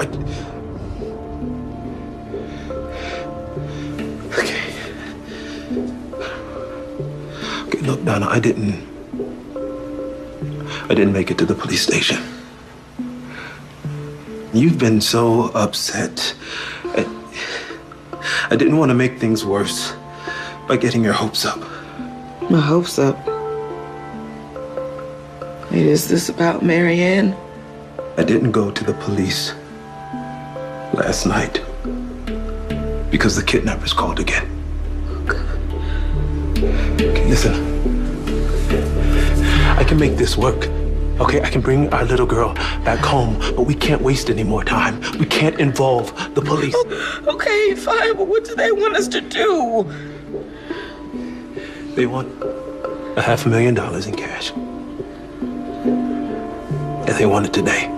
Okay, look, Donna, I didn't make it to the police station. You've been so upset. I didn't want to make things worse by getting your hopes up. My hopes up? Wait, is this about Marianne? I didn't go to the police last night because the kidnappers called again. Okay, listen. I can make this work. Okay, I can bring our little girl back home, but we can't waste any more time. We can't involve the police. Okay, fine, but what do they want us to do? They want $500,000 in cash. And they want it today.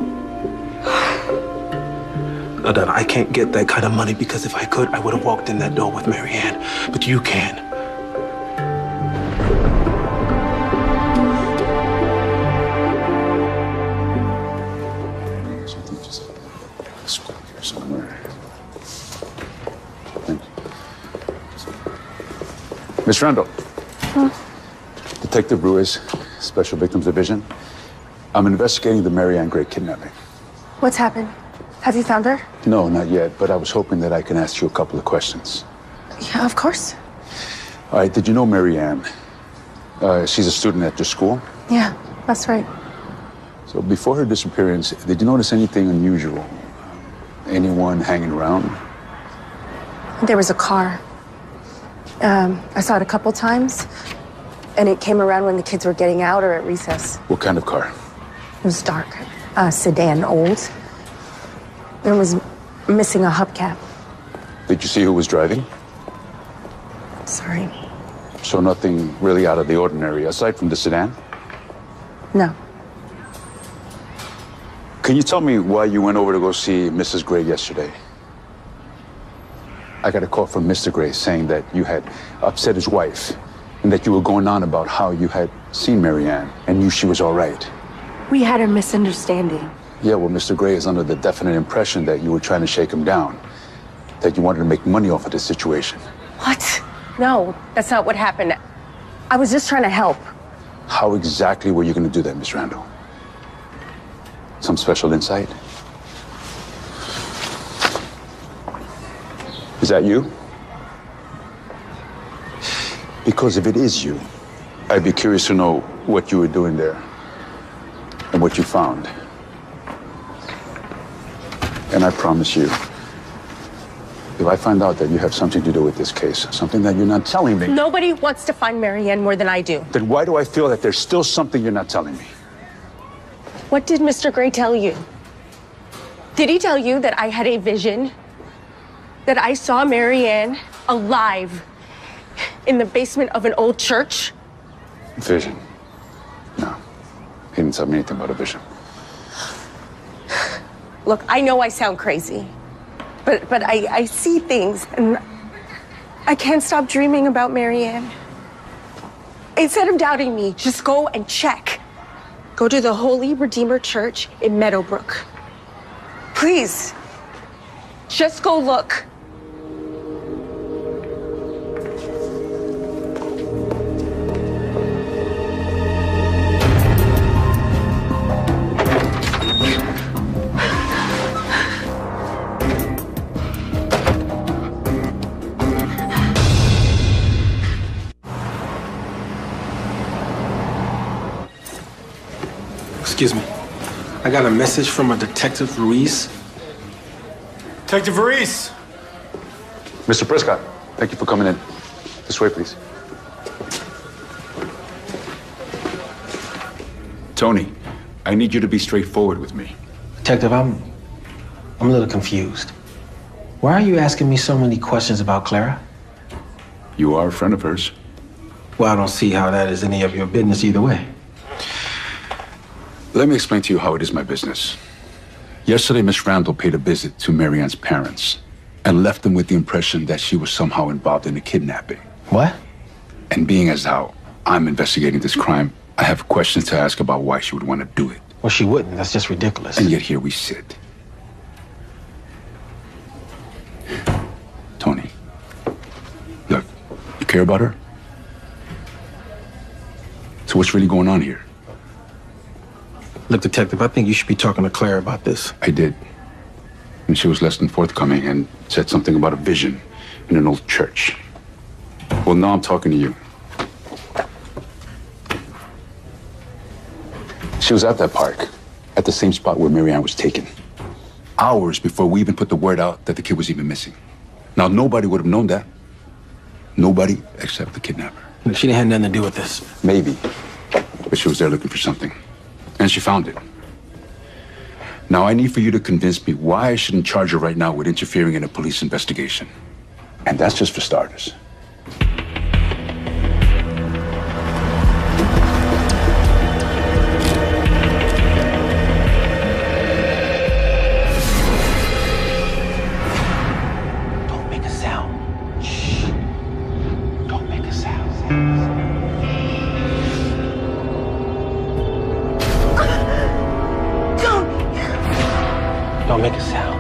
Now, Donna, I can't get that kind of money because if I could, I would have walked in that door with Marianne. But you can. Miss Randall. Detective Ruiz, Special Victims Division. I'm investigating the Marianne Gray kidnapping. What's happened? Have you found her? No, not yet, but I was hoping that I can ask you a couple of questions. Yeah, of course. All right, did you know Marianne? She's a student at your school? Yeah, that's right. So before her disappearance, did you notice anything unusual? Anyone hanging around? There was a car. I saw it a couple times, and it came around when the kids were getting out or at recess. What kind of car? It was dark. Sedan, old. It was missing a hubcap. Did you see who was driving? Sorry. So nothing really out of the ordinary, aside from the sedan? No. Can you tell me why you went over to go see Mrs. Gray yesterday? I got a call from Mr. Gray saying that you had upset his wife and that you were going on about how you had seen Marianne and knew she was all right. We had a misunderstanding. Yeah, well, Mr. Gray is under the definite impression that you were trying to shake him down, that you wanted to make money off of this situation. What? No, that's not what happened. I was just trying to help. How exactly were you going to do that, Miss Randall? Some special insight? Is that you? Because if it is you, I'd be curious to know what you were doing there and what you found. And I promise you, if I find out that you have something to do with this case, something that you're not telling me, Nobody wants to find Marianne more than I do. then why do I feel that there's still something you're not telling me? What did Mr. Gray tell you? Did he tell you that I had a vision? That I saw Marianne alive in the basement of an old church? Vision? No. He didn't tell me anything about a vision. Look, I know I sound crazy, but I see things and I can't stop dreaming about Marianne. Instead of doubting me, just go and check. Go to the Holy Redeemer Church in Meadowbrook. Please, just go look. Excuse me. I got a message from a Detective Ruiz. Detective Ruiz! Mr. Prescott, thank you for coming in. This way, please. Tony, I need you to be straightforward with me. Detective, I'm a little confused. Why are you asking me so many questions about Clara? You are a friend of hers. Well, I don't see how that is any of your business either way. Let me explain to you how it is my business. Yesterday, Miss Randall paid a visit to Mary Ann's parents and left them with the impression that she was somehow involved in a kidnapping. What? And being as how I'm investigating this crime, I have questions to ask about why she would want to do it. Well, she wouldn't. That's just ridiculous. And yet here we sit. Tony, look, you care about her? So what's really going on here? Look, Detective, I think you should be talking to Clara about this. I did. And she was less than forthcoming and said something about a vision in an old church. Well, now I'm talking to you. She was at that park, at the same spot where Mary Ann was taken. Hours before we even put the word out that the kid was even missing. Now, nobody would have known that. Nobody except the kidnapper. She didn't have nothing to do with this. Maybe. But she was there looking for something. And she found it. Now, I need for you to convince me why I shouldn't charge her right now with interfering in a police investigation. And that's just for starters. Don't make a sound. Shh. Don't make a sound. Don't make a sound.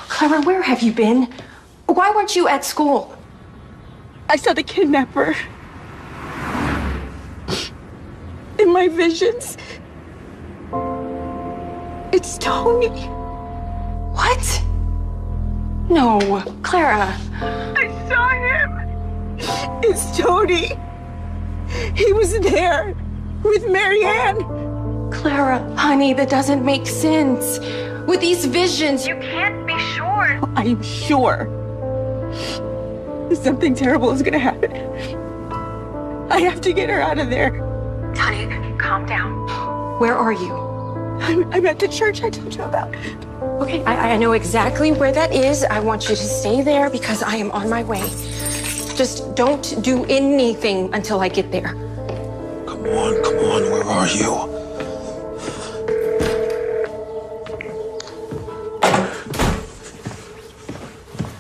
Clara, where have you been? Why weren't you at school? I saw the kidnapper. In my visions. It's Tony. What? No, Clara. I saw him. It's Tony. He was there with Mary Ann. Clara, honey, that doesn't make sense. With these visions, you can't be sure. I'm sure. Something terrible is gonna happen. I have to get her out of there. Honey, calm down. Where are you? I'm at the church I told you about. Okay, I know exactly where that is. I want you to stay there because I am on my way. Just don't do anything until I get there. Come on, where are you?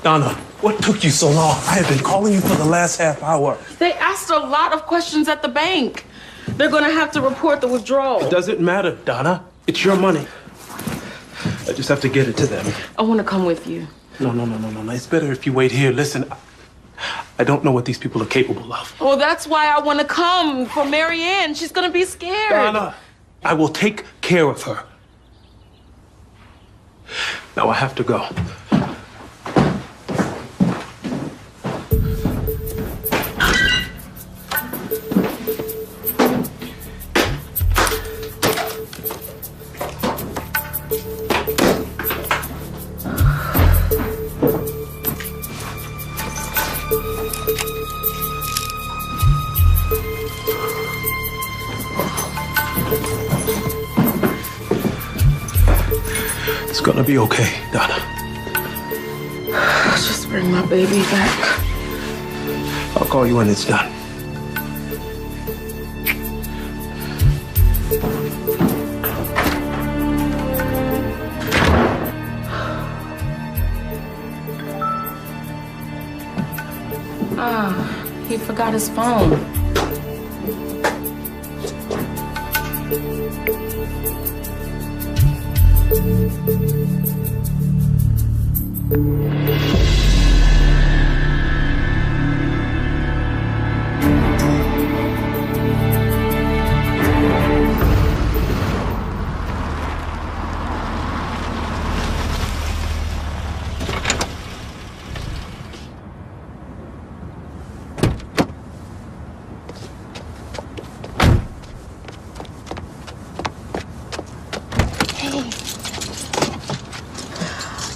Donna, what took you so long? I have been calling you for the last half hour. They asked a lot of questions at the bank. They're gonna have to report the withdrawal. It doesn't matter, Donna. It's your money. I just have to get it to them. I wanna come with you. No. It's better if you wait here. Listen, I don't know what these people are capable of. Well, that's why I wanna come for Mary Ann. She's gonna be scared. Donna, I will take care of her. Now I have to go. It's gonna be okay, Donna. Just bring my baby back. I'll call you when it's done. Ah, he forgot his phone.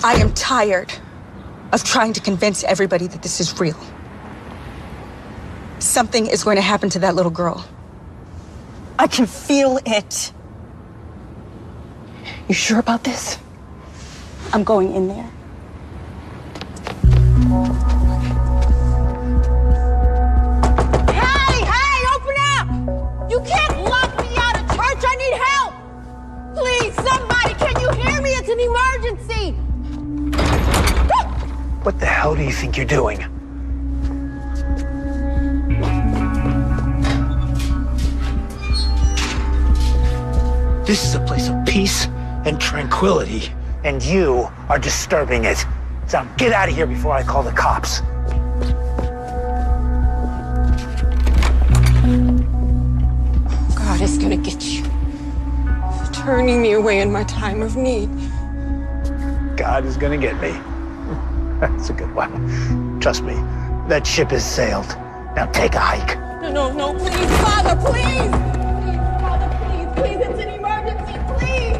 I am tired of trying to convince everybody that this is real. Something is going to happen to that little girl. I can feel it. You sure about this? I'm going in there. Hey, open up! You can't lock me out of church. I need help. Please, somebody, can you hear me? It's an emergency. What the hell do you think you're doing? This is a place of peace and tranquility, and you are disturbing it. So get out of here before I call the cops. God is gonna get you for turning me away in my time of need. God is gonna get me. That's a good one. Trust me, that ship has sailed. Now take a hike. No, please, Father, please! Please, Father, please, it's an emergency, please!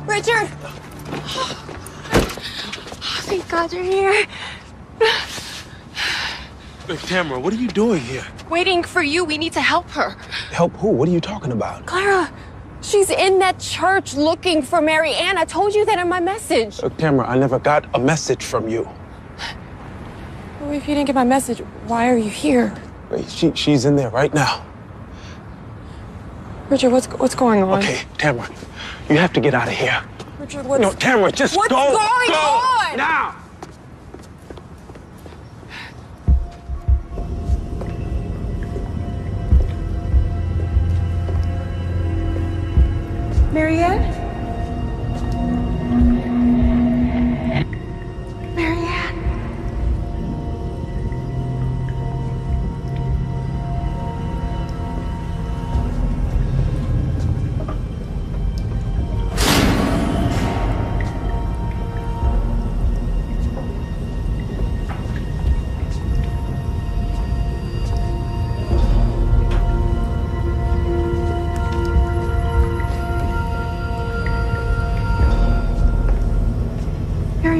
Richard! Oh, thank God you're here. Tamara, what are you doing here? Waiting for you. We need to help her. Help who? What are you talking about? Clara, she's in that church looking for Mary Ann. I told you that in my message. Tamara, I never got a message from you. Well, if you didn't get my message, why are you here? She's in there right now. Richard, what's going on? Okay, Tamara, you have to get out of here. Richard, what's... No, Tamara, just what's go. What's going on? Now! Mary Ann? Mary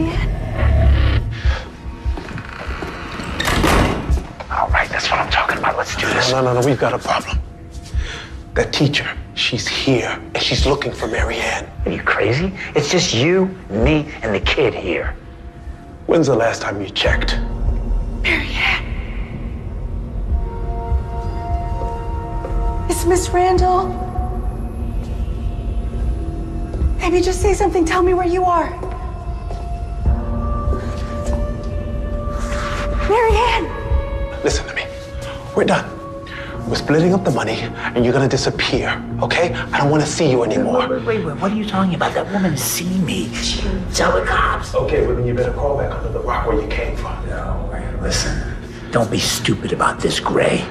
Ann? All right, that's what I'm talking about. Let's do this. No, we've got a problem. That teacher, she's here, and she's looking for Mary Ann. Are you crazy? It's just you, me, and the kid here. When's the last time you checked? Mary Ann. It's Miss Randall. Maybe just say something. Tell me where you are. Mary Ann! Listen to me. We're done. We're splitting up the money, and you're gonna disappear, okay? I don't want to see you anymore. Wait, what are you talking about? That woman seen me. She didn't tell the cops. Okay, well then you better crawl back under the rock where you came from. No, wait, listen. Don't be stupid about this, Gray.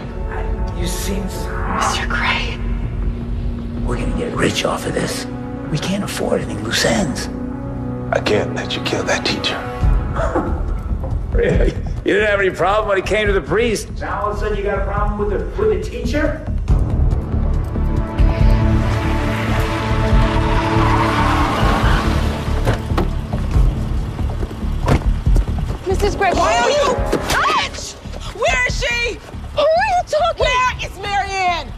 You seem... Mr. Gray. We're gonna get rich off of this. We can't afford any loose ends. I can't let you kill that teacher. Really? You didn't have any problem when it came to the priest. Now all of a sudden you got a problem with the teacher? is Greg? Why are you? Bitch! Where is she? Who are you talking? Where is Marianne?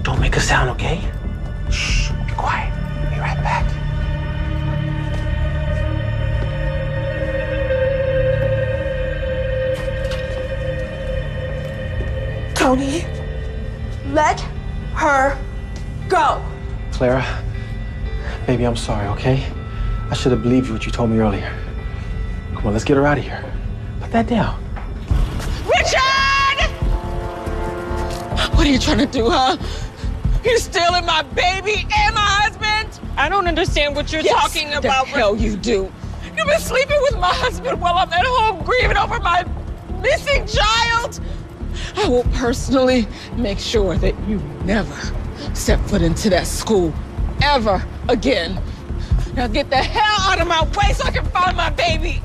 Don't make a sound, okay? Shh, be quiet. Be right back. Tony, let her go. Clara, baby, I'm sorry, okay? I should have believed you what you told me earlier. Come on, let's get her out of here. Put that down. Richard! What are you trying to do, huh? You're stealing my baby and my husband? I don't understand what you're talking about. The hell you do. You've been sleeping with my husband while I'm at home grieving over my missing child. I will personally make sure that you never step foot into that school ever again. Now get the hell out of my way so I can find my baby.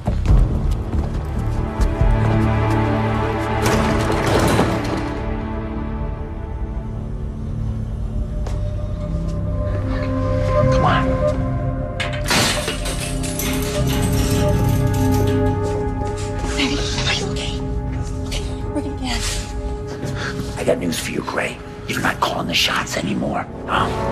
Come on. Baby, are you okay? Okay, we're gonna get. I got news for you, Gray. You're not calling the shots anymore. Marianne!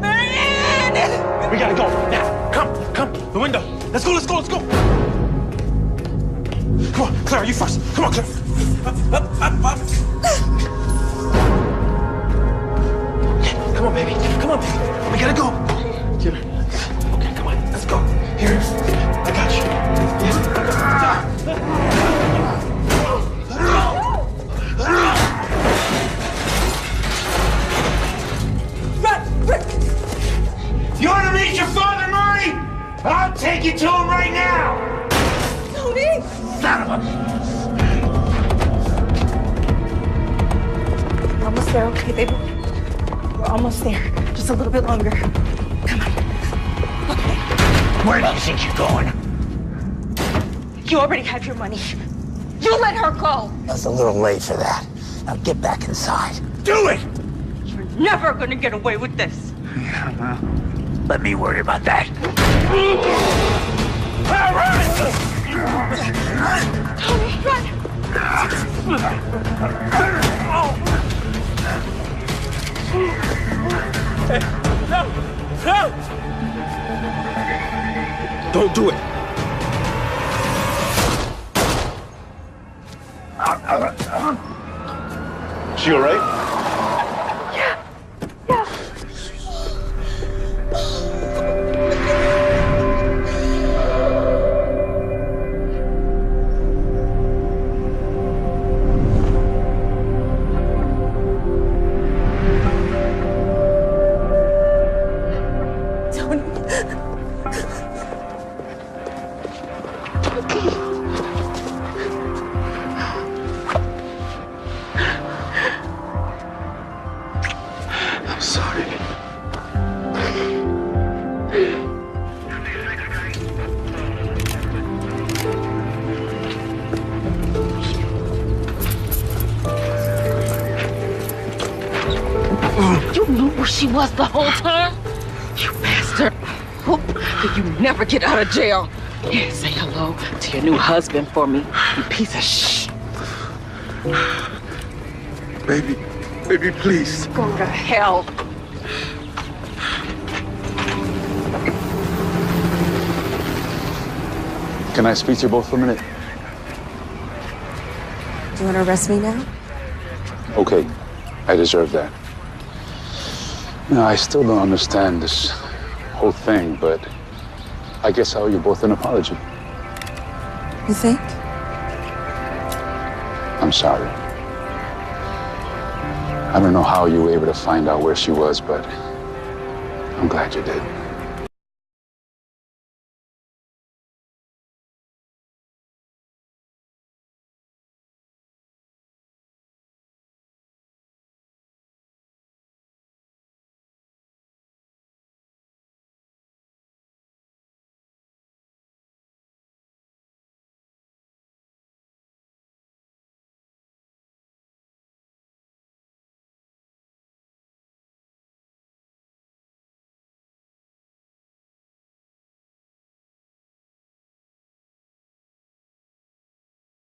Marianne! We gotta go now. Come, the window. Let's go. Come on, Clara, you first. Come on, Clara. Up. Come on, baby. We gotta go. Get her. Okay, come on. Let's go. Here. I got you. You want to meet your father, Marty? I'll take you to him right now. Tony! Son of a... Almost there, okay, baby? We're almost there. Just a little bit longer. Come on. Okay. Where do you think you're going? You already have your money. You let her go. It's a little late for that. Now get back inside. Do it! You're never gonna get away with this. Yeah, well, let me worry about that. All right! Tony, run! No! Don't do it. She all right? I'm sorry. You knew where she was the whole time? You bastard. Hope that you never get out of jail. Yeah, say hello to your new husband for me, you piece of shh. Baby, please. Go to hell. Can I speak to you both for a minute? Do you want to arrest me now? Okay, I deserve that. No, I still don't understand this whole thing, but I guess I owe you both an apology. You think? I'm sorry. I don't know how you were able to find out where she was, but I'm glad you did.